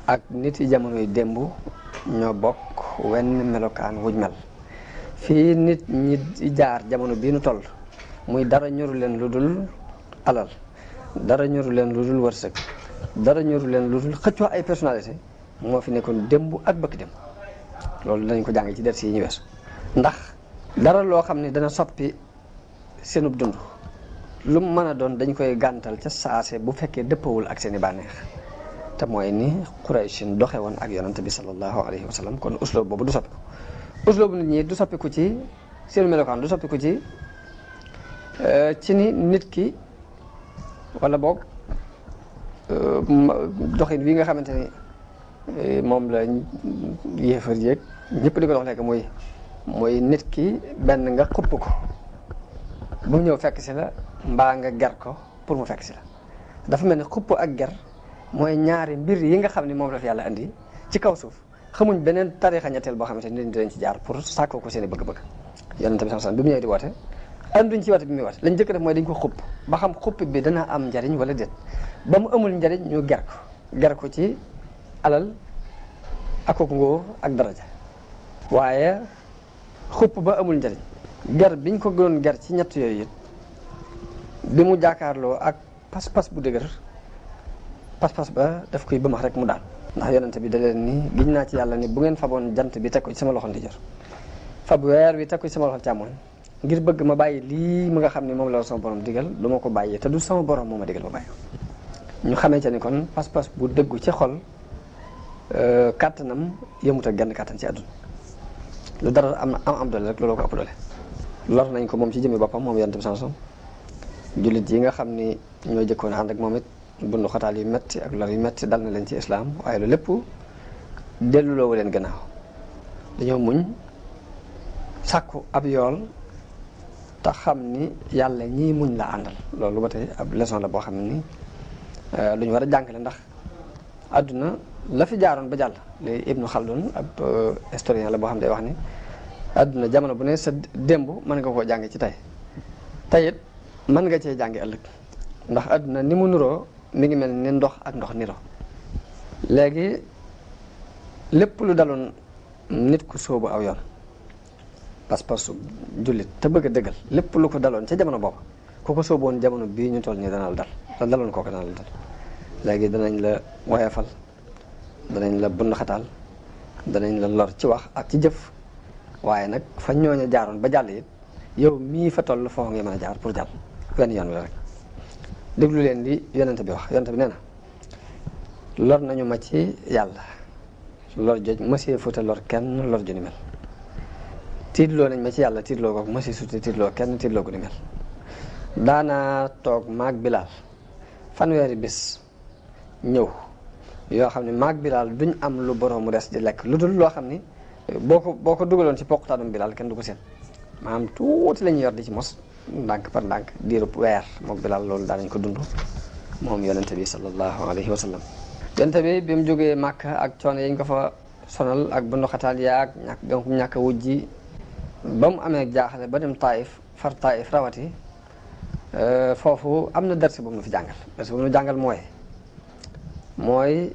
[SPEAKER 1] ak nit yi jamono yi démb ñoo bokk wenn melokaan wuñ mel. fii nit ñi jaar jamono bii nu toll muy dara ñoru leen lu dul alal, dara ñoru leen lu dul wërsëg, dara ñoru leen lu dul xëccoo ay personnalité moo fi nekkoon démb ak bëkk démb. loolu dañ ko jàng ci ders yi ñu weesu. ndax dara loo xam ne dana soppi seenub dund lu mu mën a doon dañ koy gàntal ca saase bu fekkee dëppawul ak seeni bànneex te mooy ni Qurayshin doxe woon ak yonante bi sallallahu alayhi wa sallam. kon usloob boobu du soppiku. usloob nit ñi du soppiku ci seenu melokaan, du soppiku ci ni nit ki wala boog doxin wi nga xamante ni moom la yéefar yéeg ñëpp di ko dox lekk mooy nit ki benn nga xupp ko bu ñëw fekk si la mbaa nga ger ko pour mu fekk si la. dafa mel ni xupp ak ger mooy ñaari mbir yi nga xam ne moom la fi yàlla andi ci kaw suuf. xamuñ beneen tariixa ñetteel boo xamante ni nit ñi dinañ ci jaar pour sàkkoo ko seen i bëgg-bëgg. yonent bi sallallahu alayhi wasallam bi mu ñëwee di woote anduñ ci woote bi muy woote lañ jëkk def mooy dañ ko xupp ba xam xupp bi dana am njariñ wala déet. ba mu amul njariñ ñu ger ko ci alal ak ngóor ak daraja. waaye xupp ba amul njariñ ger biñ ko doon ger ci ñett yooyu it bi mu jaakaarloo ak pas-pas bu dëgër pas-pas ba daf koy bëmax rek mu daal. ndax yonente bi da leen ni giñ naa ci yàlla ni bu ngeen faboon jant bi teg ko ci sama loxo ndijoor fab weer wi teg ko ci sama loxo càmmoñ ngir bëgg ma bàyyi lii mu nga xam ne moom la sama borom digal du ma ko bàyyi te du sama borom moo ma digal ma bàyyi. ñu xamee ca ni kon pas-pas bu dëggu ci xol kàttanam yëmut ak genn kàttan ci àdduna. lu dara am doole rek looloo ko ëpp doole. lor nañ ko moom ci jëmmi boppam moom yonente bi sansom jullit yi nga xam ni ñoo jëkkoon ànd ak moom it bundu xataal yu metti ak lor yu metti dal na leen ci islaam waaye lu lépp delluloowu leen gannaaw dañoo muñ sàkku ab yool te xam ni yàlla ñii muñ la àndal. loolu ba tey ab leçon la boo xam ni lu ñu war a jàngale ndax àdduna la fi jaaroon ba jàll li Ibnu Khaldun ab historien la boo xam ne day wax ni àdduna jamono bu ne sa démb mën nga koo jàng ci tey it mën nga cee jàngi ëllëg ndax àdduna ni mu nuroo mi ngi mel ni ndox ak ndox niro. léegi lépp lu daloon nit ku sóobu aw yoon pas-pasu jullit te bëgg a dëggal lépp lu ko daloon ca jamono boobu ku ko sóoboon jamono bii ñu toll nii dana la dal la daloon kooku dana la dal. léegi danañ la woyafal danañ la bund xataal danañ la lor ci wax ak ci jëf waaye nag fa ñooña jaaroon ba jàll it yow mii fa toll foo nga mën a jaar pour jàll wenn yoon wi rek. déglu leen li yonente bi wax yonente bi nee na lor nañu ma ci yàlla lor joj mësee futa lor kenn lor ju ni mel. tiitloo nañ ma ci yàlla tiitloo ko mësee suta tiitloo kenn tiitloo gu ni mel. daanaa toog maag Bilaal fanweeri bis ñëw yoo xam ne maag Bilaal duñ am lu borom mu des di lekk lu dul loo xam ni boo ko dugaloon ci poqutaanum Bilaal kenn du ko seen maanaam tuuti la ñuy yor di ci mos ndànk par ndànk diirub weer mook Bilaal loolu daanañ ko dund moom yonente bi sallallahu alayhi wa sallam. yonente bi mu jógee Màkka ak coono yañ ko fa sonal ak bu ndoxataal yaag ñàkk wujji ba mu amee jaaxale ba dem Taïf far Taïf rawati foofu am na darsi bu mu fi jàngal. darsi bu mu jàngal mooy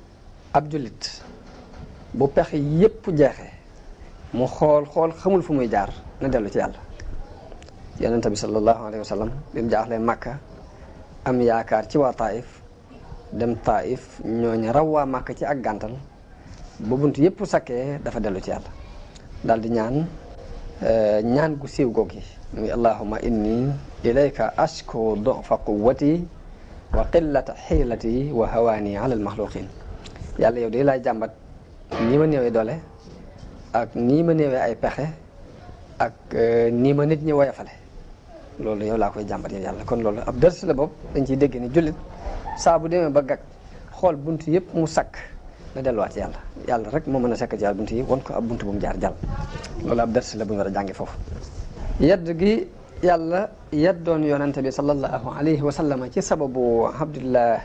[SPEAKER 1] ab jullit bu pexe yépp jeexee mu xool xamul fu muy jaar na dellu ci yàlla. yonent bi sallallahu alayhi wa sallam bi mu jaaxlee Makka am yaakaar ci waa Taïf dem Taïf ñooñu raw waa Makka ci ak gàntal ba bunt yépp sakkee dafa dellu ci yàlla daal di ñaan gu siiw googu yi muy allahumma inni ilayka ashku du'fa quwwati wa qillata xiilati wa hawaani ala almaxluqin. yàlla yow de laay jàmbat nii ma néewee doole ak nii ma néewee ay pexe ak nii ma nit ñi woyafale loolu yow laa koy jàmbat yow yàlla. kon loolu ab dërs la boobu dañ ciy dégg ni jullit saa bu demee ba gag xool bunt yëpp mu sakk na delluwaat yàlla yàlla rek moo mën a sakk ci yàlla bunt yi won ko ab bunt bu mu jaar jàll. loolu ab dërs la bu ñu war a jànge foofu. yedd gi yàlla yeddoon yonente bi sallallahu alayhi wa sallam ci sababu Abdullah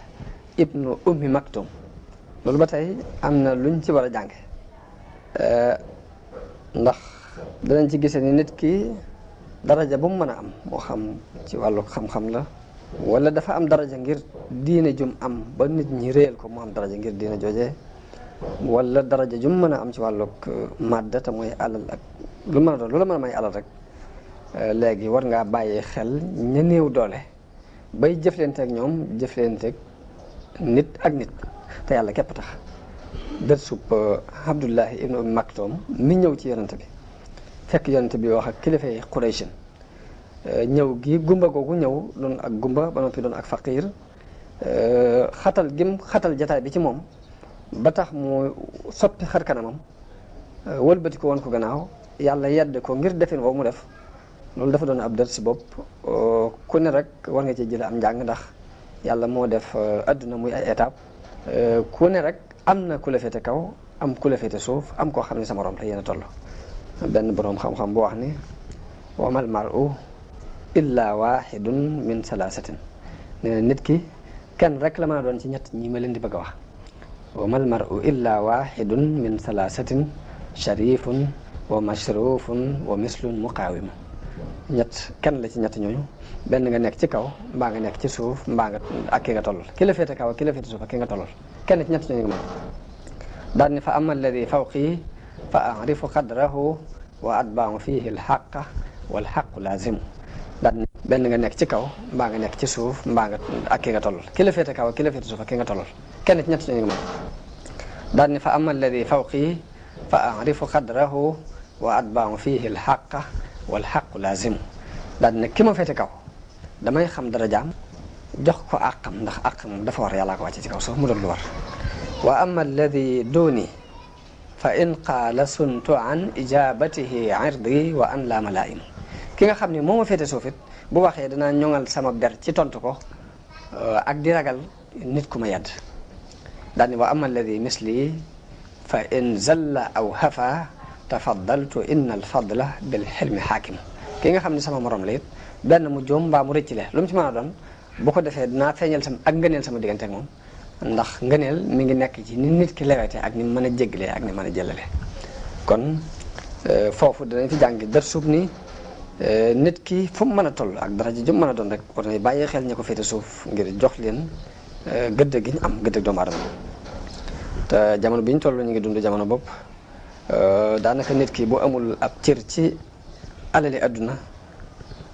[SPEAKER 1] ibnu Ummi Maktum loolu ba tey am na luñ ci war a jànge
[SPEAKER 2] ndax danañ ci gisee ni nit ki daraja bu mu mën a am moo xam ci wàllu xam-xam la wala dafa am daraja ngir diine jum am ba nit ñi réyal ko mu am daraja ngir diine jooje wala daraja jum mën a am ci wàllug madda te mooy alal ak lu mën a doon lu la mën a may alal rek léegi war ngaa bàyyi xel ña néew doole bay jëflanteeg ñoom jëflanteeg nit ak nit te yàlla képp tax dër sub Abdullahi ibnu Ummi Maktoum mi ñëw ci yonent bi fekk yonent bi wax ak kilifay Qurayshin ñëw gi gumba googu ñëw doon ak gumba ba noppi doon ak faqiir xatal gim xatal jataay bi ci moom ba tax mu soppi xar kanamam wëlbati ko woon ko gannaaw yàlla yedd ko ngir defin woowu mu def loolu dafa doon ab dër si bopp ku ne rek war nga ci jële am njàng ndax yàlla moo def adduna muy ay étape ku ne rek am na ku la féete kaw am ku la féete suuf am koo xam ne sa morom la yéen a toll benn boroom xam-xam bu wax ni wa mal mar'u illa wahidun min salaasatin nee na nit ki kenn rek la mën a doon ci ñett ñi ma leen di bëgg a wax wa mal mar'u illa wahidun min salaasatin sharifun wa mashrufun wa mislun muqaawim ñett kenn la ci ñett ñooñu benn nga nekk ci kaw mbaa nga nekk ci suuf mbaa nga ak ki nga tollal ki la féete kaw ak ki la féete suuf ak ki nga tollal kenn ci ñett ñooñu nga mën daal ni fa ama alladi fawqi fa arifu qadrahu wa atba'u fihi alxaqa walxaqu laazimu daal ni benn nga nekk ci kaw mbaa nga nekk ci suuf mbaa nga ak ki nga tollal ki la féete kaw ak ki la féete suuf ak ki nga tollal kenn ci ñett ñooñu nga mën daal ni fa ama alladi fawqi fa arifu qadrahu wa atba'u fihi alxaqa walxaqu laazimu daal ne ki ma féete kaw damay xam darajaam jox ko àqam ndax àq moom dafa war yàllaa ko wàcce ci kaw suuf mu doon lu war wa ama alladi duni fa in qaala suntu an ijabatihi irdi wa an la malaa'imu ki nga xam ne moo ma féete suuf it bu waxee danaa ñoŋal sama ber ci tontu ko ak di ragal nit ku ma yedd daal ni wa ama alladi misli fa in zalla aw hafa tafaddaltu inna alfadla bil xilmi xaakim ki nga xam ne sama morom la it benn mu joom mbaa mu rëcc le lu mu ci mën a doon bu ko defee dinaa feeñal sama ak ngëneel sama diggante ak moom ndax ngëneel mi ngi nekk ci ni nit ki lewete ak ni mën a jéggalee ak ni mën a jëllale kon foofu danañ fi jàngi dër suuf ni nit ki fu mu mën a toll ak daraja ju mën a doon rek war nay bàyyi xel ña ko féete suuf ngir jox leen gëdd gi ñu am gëdd doomu aadama te jamono bi ñu toll ñu ngi dund jamono bopp daanaka nit ki bu amul ab cër ci alali adduna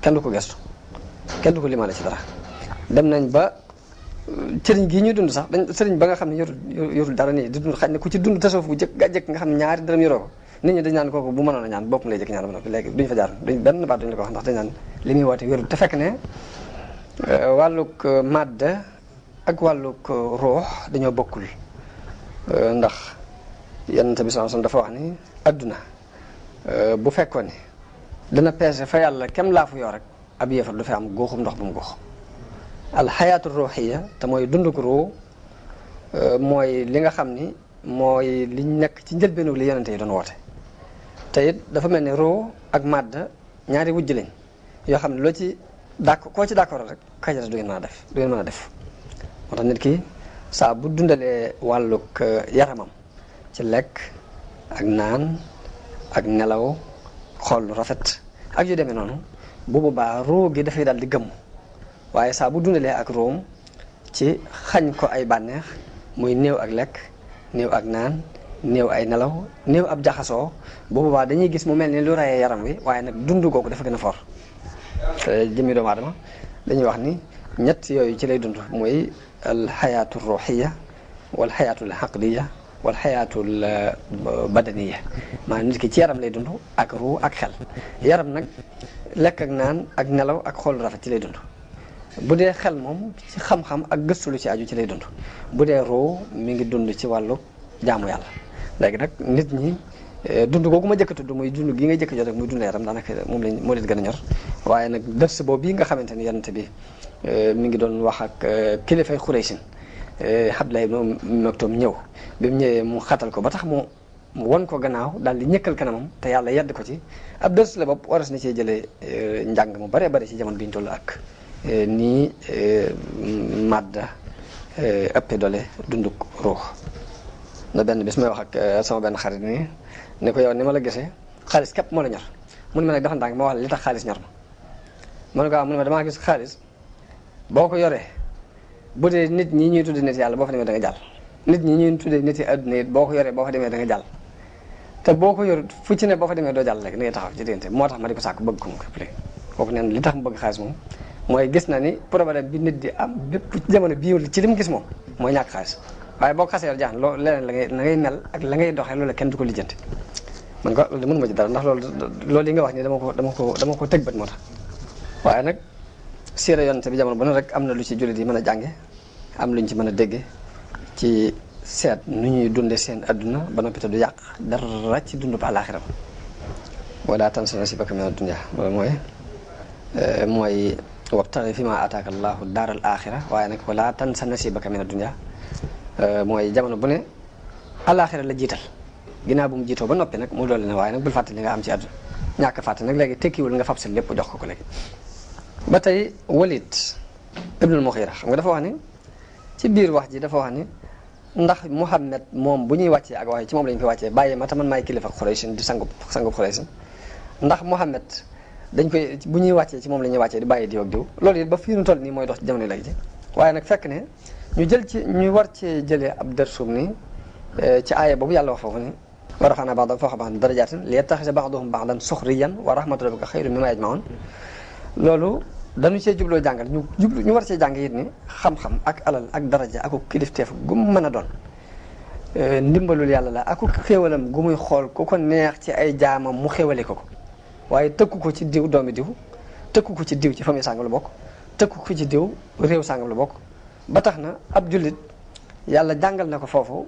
[SPEAKER 2] kenn du ko gestu kenn du ko limaale ci dara dem nañ ba sëriñ gii ñuy dund sax sëriñ ba nga xam ne yorul dara nii di dund xañ ne ku ci dund tasawuf bu jëkk jëkk nga xam ne ñaari dërëm yoroo ko nit ñi dañ naan kooku bu mënoon a ñaan boppam lay jëkk ñaan ba noppi léegi duñ fa jaar benn baat duñ la ko wax ndax dañ naan li muy woote wérul te fekk ne wàllug madda ak wàllug ruux dañoo bokkul ndax Yonent bi sallallahu alayhi wasallam dafa wax ni adduna bu fekkoon ni dana peese fa yàlla kem laa fu yoo rek ab yéefar du fi am góoxum ndox bu mu góox alxayaatu ruuxiya te mooy dunduk ruu mooy li nga xam ni mooy liñ nekk ci njëlbeenu li yonente yi doon woote te it dafa mel ni ruu ak màdd ñaari wujj lañ yoo xam ne loo ci koo ci d'accord rek kajata du ngeen mën a def moo tax nit ki saa bu dundalee wàllug yaramam ci lekk ak naan ak nelaw xool lu rafet ak yu demee noonu bu boobaa ruu gi dafay daal di gëmm waaye saa bu dundalee ak ruum ci xañ ko ay bànneex muy néew ak lekk néew ak naan néew ay nelaw néew ab jaxasoo bu boobaa dañuy gis mu mel ni lu rayee yaram wi waaye nag dund googu dafa gën a for te jëmmi doomu aadama dañuy wax ni ñett yooyu ci lay dund muy al xayaatu ruuxiya wal xayaatul xaqliya wal xayaatul badaniya maanaam nit ki ci yaram lay dund ak ruu ak xel yaram nag lekk ak naan ak nelaw ak xool rafet ci lay dund bu dee xel moom ci xam-xam ak gëstu lu ci aju ci lay dund bu dee ruu mi ngi dund ci wàllu jaamu yàlla léegi nag nit ñi dund googu ma jëkk a tudd muy dund gi nga jëkk jot rek muy dund yaram daanaka moo leen gën a ñor waaye nag dërs boobu bii nga xamante ni yonent bi mi ngi doon wax ak kilifay Xuraysin Abdullah ibn Maktum ñëw bi mu ñëwee mu xatal ko ba tax mu won ko gannaaw daal di ñëkkal kanamam te yàlla yedd ko ci ab dërs la bopp waras na cee jëlee njàng mu bare bare ci jamono bi ñu toll ak nii madda ëppe doole dunduk ruux na benn bis may wax ak sama benn xarit ni ne ko yow ni ma la gisee xaalis képp moo la ñor mu ne ma nag dafa ndànk ma wax la li tax xaalis ñor ma mu ne ko mu ne ma damaa gis xaalis boo ko yoree bu dee nit ñi ñuy tuddee nit yàlla boo fa demee da nga jàll nit ñi ñuy tuddee nit yi adduna it boo ko yoree boo fa demee da nga jàll te boo ko yor fu ci ne boo fa demee doo jàll léegi da ngay taxaw ci diggante moo tax ma di ko sàkk bëgg ko mu képp léegi kooku neen li tax mu bëgg xaalis moom mooy gis na ni problème bi nit di am bépp jamono bii ci li mu gis moom mooy ñàkk xaalis waaye boo ko xasee yor jaax loolu leneen la ngay mel ak la ngay doxee loolu kenn du ko lijjanti man ko loolu mënuma ci dara ndax loolu yi nga wax ni dama ko tëg bët moo tax waaye nag siira yonent bi jamono bu ne rek am na lu ci jullit yi mën a jànge am luñ ci mën a dégge ci seet nu ñuy dunde seen adduna ba noppi te du yàq dara ci dund ba àllaaxira wala tansa nasiibaka mina dunya loolu mooy wabtaghi fiimaa aataaka Allaahu daaral aaxira waaye nag wala tansa nasiibaka mina dunya mooy jamono bu ne àllaaxira la jiital ginnaaw bu mu jiitoo ba noppi nag mu doole ne waaye nag bul fàtte li nga am ci àdduna ñàkk fàtte nag léegi tekkiwul nga fab sa lépp jox ko léegi ba tey Walid ibnul Mughira xam nga dafa wax ni ci biir wax ji dafa wax ni ndax Muhammad moom bu ñuy wàccee ak waaye ci moom lañu koy wàccee bàyyi ma te man maay kilifa Xuraysin di sangu Xuraysin ndax Muhammad dañ koy bu ñuy wàccee ci moom la ñuy wàccee di bàyyi diw ak diw loolu it ba fii nu toll nii mooy dox ci jamono léegi ji waaye nag fekk ne ñu war cee jëlee ab dërsum ni ci aaya boobu yàlla wax foofu ni wa rafa'naa ba'dahum fawqa ba'din darajaatin liyattakhidha ba'duhum ba'dan sukhriyan wa rahmatu rabbika khayrun mimmaa yajma'uun loolu dañu cee jubloo jàngal ñu war cee jàng it ni xam-xam ak alal ak daraja ak kilifteef gu mu mën a doon ndimbalul yàlla la ak xéewalam gu muy xool ku ko neex ci ay jaamam mu xéewale ko waaye tëkku ko ci diw doomi diw tëkku ko ci diw ci famille sàngam la bokk tëkku ko ci diw réew sàngam la bokk ba tax na ab jullit yàlla jàngal na ko foofu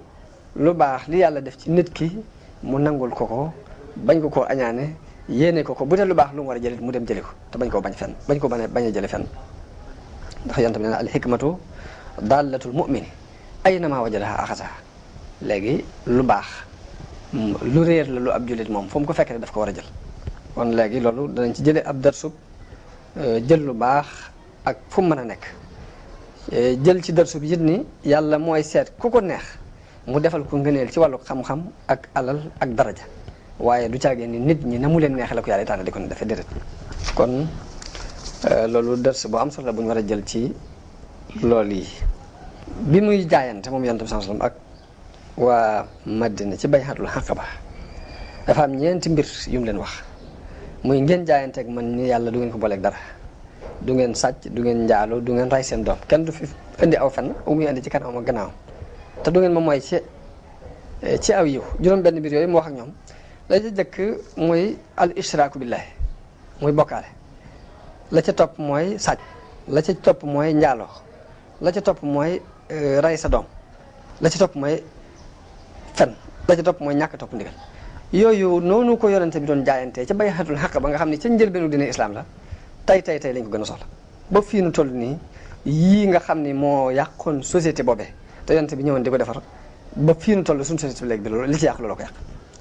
[SPEAKER 2] lu baax li yàlla def ci nit ki mu nangul ko bañ ko koo añaane yéene ko bu dee lu baax lu mu war a jëlit mu dem jëli ko te bañ koo bañ fenn bañ ko bañ a jële fenn ndax yonent bi nee na al hikmatu dallatul mu'mini aynama wajadaha axasaha léegi lu baax lu réer la lu ab jullit moom fu mu ko fekkee daf ko war a jël kon léegi loolu danañ ci jëlee ab darsub jël lu baax ak fu mu mën a nekk jël ci darsub yit ni yàlla mooy seet ku ko neex mu defal ko ngëneel ci wàllu xam-xam ak alal ak daraja waaye du caagee ni nit ñi na mu leen neexee la ko yàlla tànn di ko defee déedéet kon loolu dars bu am solo la bu ñu war a jël ci loolu yi bi muy jaayante moom yonent bi sallallahu alayhi wasallam ak waa Madina ci bay'atul Aqaba dafa am ñeenti mbir yu mu leen wax muy ngeen jaayanteeg man ni yàlla du ngeen ko booleeg dara du ngeen sàcc du ngeen njaaloo du ngeen ray seen doom kenn du fi indi aw fenn u muy indi ci kanam ak gannaaw te du ngeen ma mooy ci aw yiw juróom benn mbir yooyu mu wax ak ñoom la ca jëkk mooy al ishraaku billahi muy bokkaale la ca topp mooy sàcc la ca topp mooy njaaloo la ca topp mooy ray sa doom la ca topp mooy fen la ca topp mooy ñàkk topp ndigal yooyu noonu ko yonente bi doon jaayantee ca bay'atul Aqaba ba nga xam ne ca njëlbeenu dina islam la tey lañ ko gën a soxla ba fii nu toll nii yii nga xam ni moo yàqoon société boobee te yonente bi ñëwoon di ko defar ba fii nu toll suñu société bi léegi bi loolu li ci yàq loolu ko yàq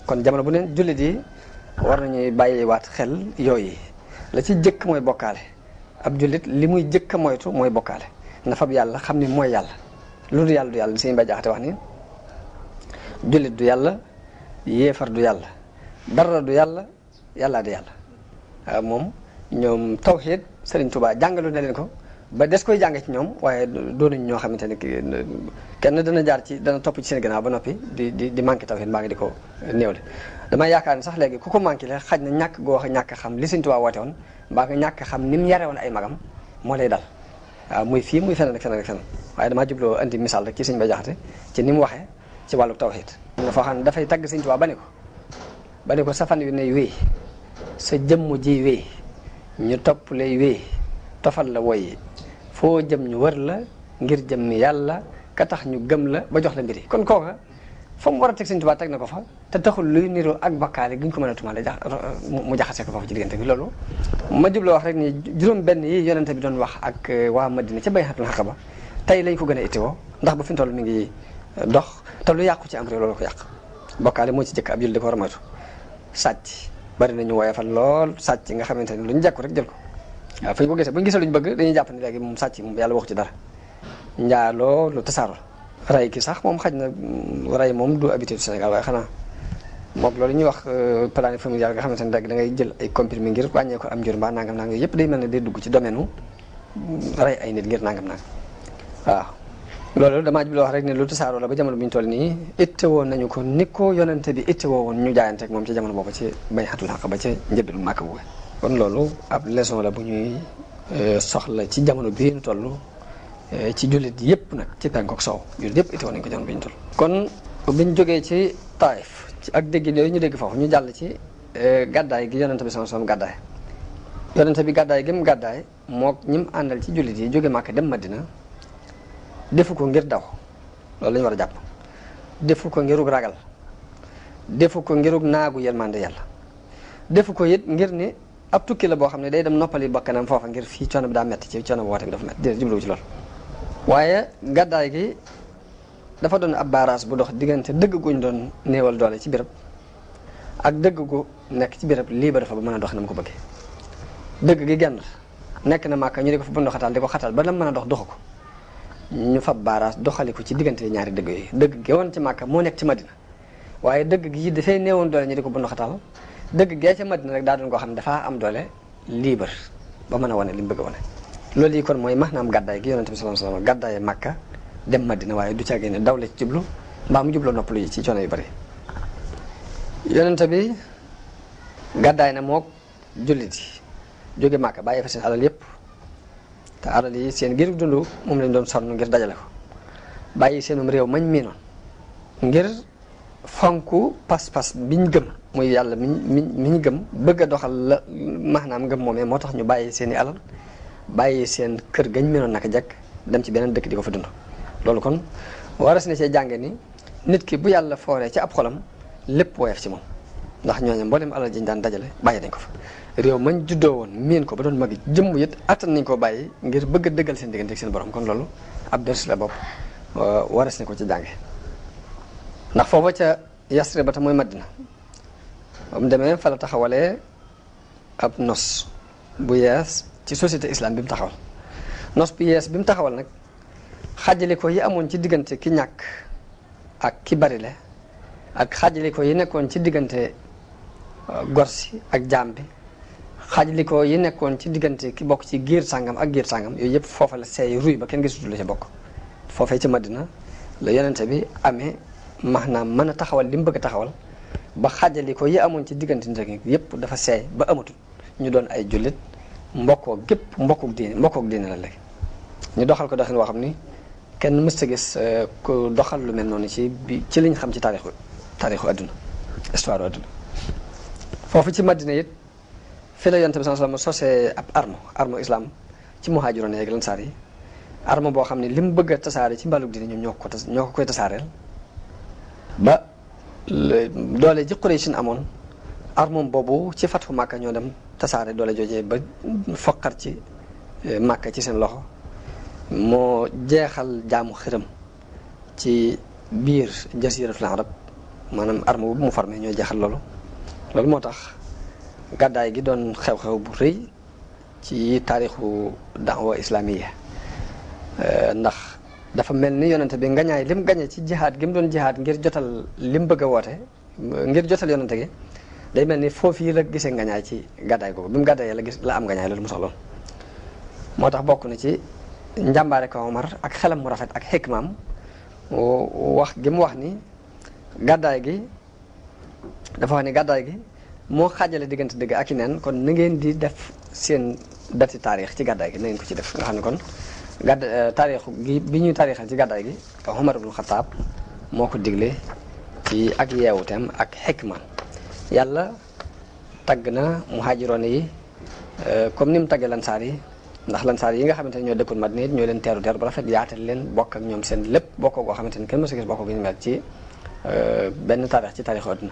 [SPEAKER 2] kon jamono bu ne jullit yi war nañuy bàyyiwaat xel yooyu la ci jëkk mooy bokkaale ab jullit li muy jëkk a moytu mooy bokkaale na fab yàlla xam ni mooy yàlla lu du yàlla du yàlla Sëñ Bay Jaxate wax ni jullit du yàlla yéefar du yàlla dara du yàlla yàllaa du yàlla waaw moom ñoom tawxiid Sëriñ Tuubaa jàngalu na leen ko ba des koy jàng ci ñoom waaye doonuñ ñoo xamante ni kenn dana topp ci seen gannaaw ba noppi di manqué tawxiid mbaa ngi di ko néewle damay yaakaar ni sax léegi ku ko manqué le xaj na ñàkk goo ñàkk xam li Sëriñ Tuubaa woote woon mbaa nga ñàkk xam ni mu yare woon ay magam moo lay dal waaw muy fii muy feneen ak feneen ak feneen waaye damaa jubloo andi misaal rek ci Sëriñ Bay Jaxate ci ni mu waxee ci wàllu tawxiid nga foo xam ne dafay tagg Sëriñ Tuubaa ba ne ko sa fan wi ne wéy sa jëmm ji wéy ñu topp lay wéy tofal la woy foo jëm ñu wër la ngir jëm mi yàlla ka tax ñu gëm la ba jox la mbiri kon kooka fa mu war a teg Sëriñ Tuubaa teg na ko fa te taxul luy niroo ak bakkaale gi ñu ko mën a tumaale mu jaxase ko foofu ci diggante bi loolu ma jubloo wax rek ni juróom benn yi yonente bi doon wax ak waa Madina ca bay'atul Aqaba tey lañ ko gën a ittiwoo ndax bu fi mu toll mi ngi dox te lu yàqu ci am réew loolu ko yàq bokkaale moo ci jëkk ab jullit da ko war a moytu sàcc bari nañu woyofal lool sàcc nga xamante ni lu ñu jekku rek jël ko waaw fu ñu ko gisee bu ñu gisee lu ñu bëgg dañuy jàpp ni léegi moom sàcc moom yàlla waxu ci dara njaaloo lu tasaaroo ray ki sax moom xaj na ray moom du habitude Sénégal waaye xanaa moom loolu ñuy wax planning familial nga xamante ne rek da ngay jël ay comprimé ngir wàññee ko am njur mbaa nangam nangam yëpp day mel ne day dugg ci domaine u rey ay nit ngir nangam nangam waaw. loolu damaa jublu wax rek ne lu tasaaroo la ba jamono bi ñu toll nii ittewoo nañu ko ni ko yonente bi ittewoo woon ñu jaayanteeg moom ci jamono boobu ci bay'atul aqaba ca njëbbilu Màkka bu kon loolu ab leçon la bu ñuy soxla ci jamono bii ñu toll ci jullit yëpp nag ci penku ak sow jullit yëpp ittewoo nañu ko jamono bi ñu toll. kon biñ jógee ci Taif ci ak dégg yooyu ñu dégg foofu ñu jàll ci gàddaay gi yonente bi sallallahu alayhi wasallam gàddaay yonente bi gàddaay gi mu gàddaay moo ñi mu àndal ci jullit yi jóge Màkka dem Madina defu ko ngir daw loolu la ñu war a jàpp defu ko ngirug ragal defu ko ngirug naagu yërmande yàlla defu ko it ngir ni ab tukki la boo xam ne day dem noppali bakkanam foofa ngir fii coono bi daa metti ci coono bu woote bi dafa metti déedéet jubluwu ci loolu waaye gàddaay gi dafa doon ab baaraas bu dox diggante dëgg guñ doon néewal doole ci béréb ak dëgg gu nekk ci béréb lii ba dafa ba mën a dox na mu ko bëggee dëgg gi genn nekk na Màkka ñu di ko fa bënd xatal di ko xatal ba la mën a dox doxu ko ñu fab baaraas doxali ko ci diggante ñaari dëgg yooyu dëgg gi woon ci Màkka moo nekk ci Madina waaye dëgg gi dafay néewoon doole ñu di ko bënd xatal dëgg gee ca Madina rek daa doon koo xam ne dafaa am doole libre ba mën a wane li mu bëgg a wane loolu yi kon mooy maanaam gàddaay gi yonente bi sallallahu alayhi wasallam gàddaaye Màkka dem Madina waaye du caagee ne daw la ci jublu mbaa mu jubloo noppalu yi ci coono yu bari yonente bi gàddaay na mook jullit yi jóge Màkka bàyyi fa seen alal yépp te alal yi seen giirug dund moom lañ doon sonn ngir dajale ko bàyyi seenum réew mañ miinoon ngir fonku pas-pas biñ gëm muy yàlla miñ gëm bëgg a doxal la maanaam ngëm moomee moo tax ñu bàyyi seen i alal bàyyi seen kër gañ miinoon naka jekk dem ci beneen dëkk di ko fa dund loolu kon waras na see jànge ni nit ki bu yàlla fooree ci ab xolam lépp woyof ci moom ndax ñooñu mboolem alal jiñ daan dajale bàyyi nañ ko fa réew mañ juddoo woon miin ko ba doon magi jëmm it attan nañ koo bàyyi ngir bëgg a dëggal seen diggante ak seen borom kon loolu ab ders la bopp waras na ko ci jànge ndax foofa ca Yasrib ba ta mooy Madina ba mu demee fa la taxawalee ab nos bu yees ci société islam bi mu taxawal nos bu yees bi mu taxawal nag xaajali ko yi amoon ci diggante ki ñàkk ak ki barile ak xaajali ko yi nekkoon ci diggante gorsi ak jaam bi xaajali ko yi nekkoon ci diggante ki bokk ci giir sàngam ak giir sàngam yooyu yëpp foofa la seey ruy ba kenn gisutul la ca bokk foofee ci Madina la yonente bi amee maanaam mën a taxawal li mu bëgg a taxawal ba xaajali ko yi amoon ci diggante nit ak yëpp dafa seey ba amatul ñu doon ay jullit mbokkoo gépp mbokkook diine la léegi ñu doxal ko doxin woo xam ni kenn mësta gis ku doxal lu mel noonu ci liñ xam ci taarixu adduna histoire adduna foofu ci Madina it fi la yonent bi sallallahu alayhi wasallam sosee ab arme islam ci muhaajiroon yeeg lansaar yi arme boo xam ne li mu bëgg a tasaare ci mbalug diine ñoom ñoo ko koy tasaareel ba doole ji Quraysh amoon armoom boobu ci fatfu Màkka ñoo dem tasaare doole joojee ba foqar ci Màkka ci seen loxo moo jeexal jaamu xiram ci biir jasiratul arab maanaam arme boobu mu formé ñoo jeexal loolu moo tax gàddaay gi doon xew-xew bu rëy ci taarixu da'wa islamiyya ndax dafa mel ni yonente bi ngañaay lim gañe ci jihaad gi mu doon jihaad ngir jotal lim bëgg a woote ngir jotal yonente gi day mel ni foofu yi la gisee ngañaay ci gàddaay googu bi mu gàddaayee la am ngañaay loolu mu soxloon moo tax bokk na ci njàmbaare ko Omar ak xelam mu rafet ak xikmaam wax gi mu wax ni gàddaay gi dafa wax ni gàddaay gi moo xaajale diggante dëgg ak i neen kon na ngeen di def seen dati taarix ci gàddaay gi na ngeen ko ci def nga xam ne kon taarixu gi bi ñuy taarixal ci gàddaay gi Omar ibn Khattab moo ko digle ci ak yeewuteem ak xikma yàlla tagg na muhaajiroon yi comme ni mu taggee lansaar yi ndax lansaar yi nga xamante ne ñoo dëkkoon Madina it ñoo leen teeru ba rafet yaatal leen bokk ak ñoom seen lépp bokkoo goo xamante ne kenn mësu gis bokkoo gi ñu mel ci benn taarix ci taarixu àdduna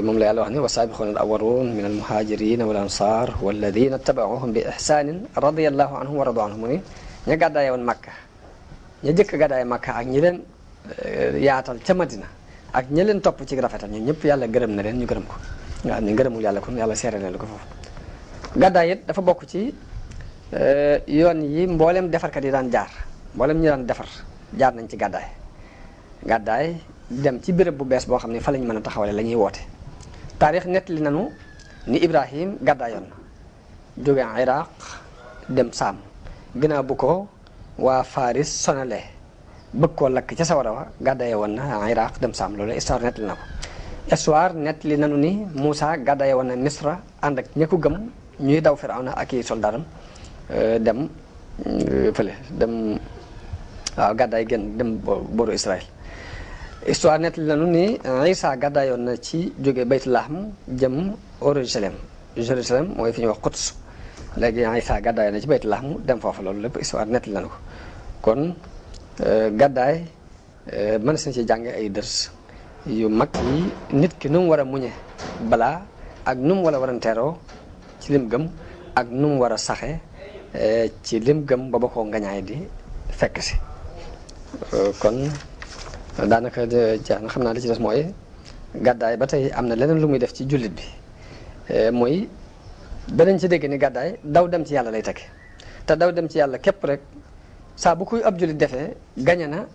[SPEAKER 2] moom la yàlla wax ni wasaabiquuna al awwaluun min al muhaajiriina wal ansaar walladina tabauhum bi ihsaanin radiyallahu anhum wa radu anhum mu ni ña gàddaaye woon Makka ña jëkk gàddaaye Makka ak ñi leen yaatal ca Madina ak ñi leen topp ci rafetal ñoom ñëpp yàlla gërëm na leen ñu gërëm ko nga xam ne ngërëmul yàlla kon yàlla seere leen ko foofu gàddaay it dafa bokk ci yoon yi mboolem defarkat yi daan jaar mboolem ñi daan defar jaar nañ ci gàddaay dem ci béréb bu bees boo xam ne fa lañ mën a taxawale la ñuy woote. taarix nettali nanu ni Ibrahim gàddaayoon na jóge Iraq dem Saam ginnaaw bu ko waa Faris sonalee bëgg koo lakk ca sawara wa gàddaaye woon na Iraq dem Saam loolu histoire nettali na ko. histoire nettali nanu ni Moussa gàddaaye woon na Misra ànd ak ña ko gëm ñuy daw Firawna ak i soldaaram dem fële dem waaw gàddaay gën dem boru Israël. histoire nettali nanu ni Isa gàddaayoon na ci jóge Baytulahm jëm Jérusalem mooy fi ñuy wax Quds léegi Isa gàddaayoon na ci Baytulahm dem foofu loolu lépp histoire nettali nanu ko kon gàddaay mën na ci jànge ay dërs yu mag yi nit ki nu mu war a muñe balaa ak nu mu war a waranteeroo ci lim gëm ak nu mu war a saxe ci lim gëm ba ko ngañaay di fekk si kon daanaka jeex na xam naa li ci des mooy gàddaay ba tey am na leneen lu muy def ci jullit bi mooy danañ ci dégg ni gàddaay daw dem ci yàlla lay tekki te daw dem ci yàlla képp rek saa bu koy ab jullit defee gañe na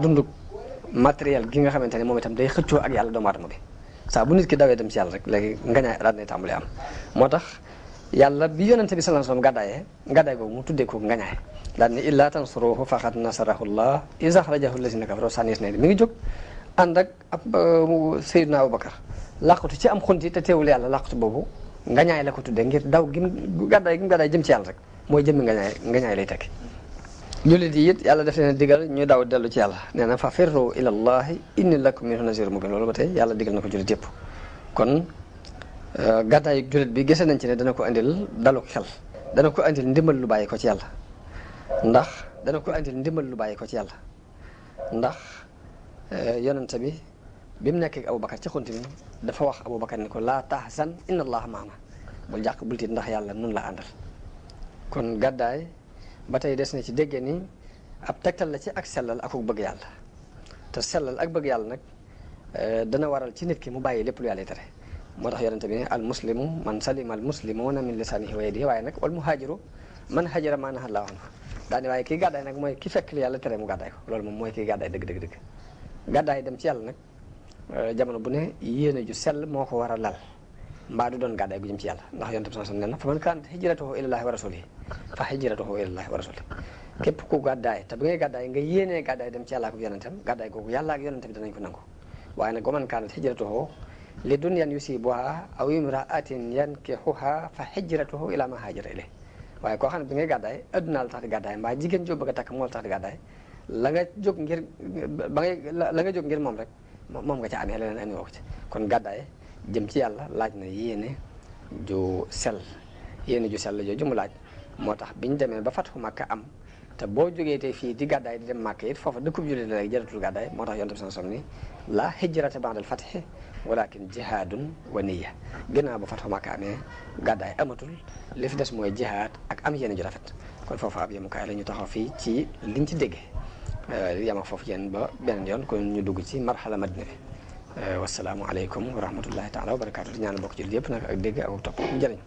[SPEAKER 2] dundu matériel gi nga xamante ne moom itam day xëccoo ak yàlla doomu aadama bi saa bu nit ki dawee dem ci yàlla rek léegi ngañaay daal nay tàmbali am moo tax yàlla bi yonente bi sallallahu alayhi wasallam gàddaay googu mu tuddee ko ngañaay daal ni illa tansuruhu faqad nasarahu llah iz akhrajahu allazina kafaru sanis ne mi ngi jóg ànd ak ab Seydina Abubakar làqatu ci am xunti te teewul yàlla làqatu boobu ngañaay la ko tuddee ngir daw gi gàddaay jëm ci yàlla rek mooy jëmmi ngañaay lay tekki jullit yi it yàlla def leen digal ñu daw dellu ci yàlla nee na fa firru ila llahi inni lakum minhu nazirun mubin loolu ba tey yàlla digal na ko jullit yëpp kon gàddaayu jullit bi gise nañ ci ne dana ko andil daluk xel dana ko andil ndimbal lu bàyyi ko ci yàlla ndax yonente bi mu nekkee Abubakar ci xunti mi dafa wax Abubakar ni ko laa tahzan inna allaha maana bul jàq bul tiit ndax yàlla nun la àndal kon gàddaay ba tey des na ci déggee ni ab tegtal la ci ak sellal ak bëgg yàlla te sellal ak bëgg yàlla nag dana waral ci nit ki mu bàyyi lépp lu yàlla tere moo tax yonente bi ne al muslimu man salima al muslimuna min lisanihi wa yadihi waaye nag wal muhajiru man hajara ma naha Allahu anhu daani waaye kii gàddaay nag mooy ki fekk li yàlla tere mu gàddaay ko loolu moom mooy kii gàddaay dëgg gàddaay dem ci yàlla nag jamono bu ne yéene ju sell moo ko war a lal mbaa du doon gàddaay gu jëm ci yàlla ndax yonente bi sallallahu alayhi wasallam nee na fa man kaanat hijratuhu ilallahi wa rasulihi fa hijratuhu ilallahi wa rasulihi képp ku gàddaay te bi ngay gàddaay nga yéenee gàddaay dem ci yàlla ak yonentam gàddaay googu yàlla ak yonente bi danañ ko nangu waaye nag wa man kaanat hijratuhu li dunyan yusibuha aw imra'atin yankihuha fa hijratuhu ila ma hajara ilayhi waaye koo xam ne bi ngay gàddaay adduna la tax di gàddaay mbaa jigéen joo bëgg a takk moo la tax di gàddaay la nga jóg ngir moom rek moom nga ca amee leneen andi woo ko ci kon gàddaay jëm ci yàlla laaj na yéene ju sell jooju mu laaj moo tax biñ demee ba fatxu Makka am te boo jógee tey fii di gàddaay di dem Makka it foofa dëkkub jullit la rek jaratul gàddaay moo tax yonent bi sallallahu alayhi wasallam ni la hijrata ba'dal fathi walakin jihaadun wa niyya ginnaaw ba fatxu Makka amee gàddaay amatul li fi des mooy jihaad ak am yéene ju rafet kon foofu ab yemukaay la ñu taxaw fii ci liñ ci déggee yam ak foofu yéen ba beneen yoon kon ñu dugg ci marxala madina bi wasalaamu aleykum wa rahmatullahi taala wa barakaatu di ñaan bokk ci yëpp nag ak dégg ak topp njëriñ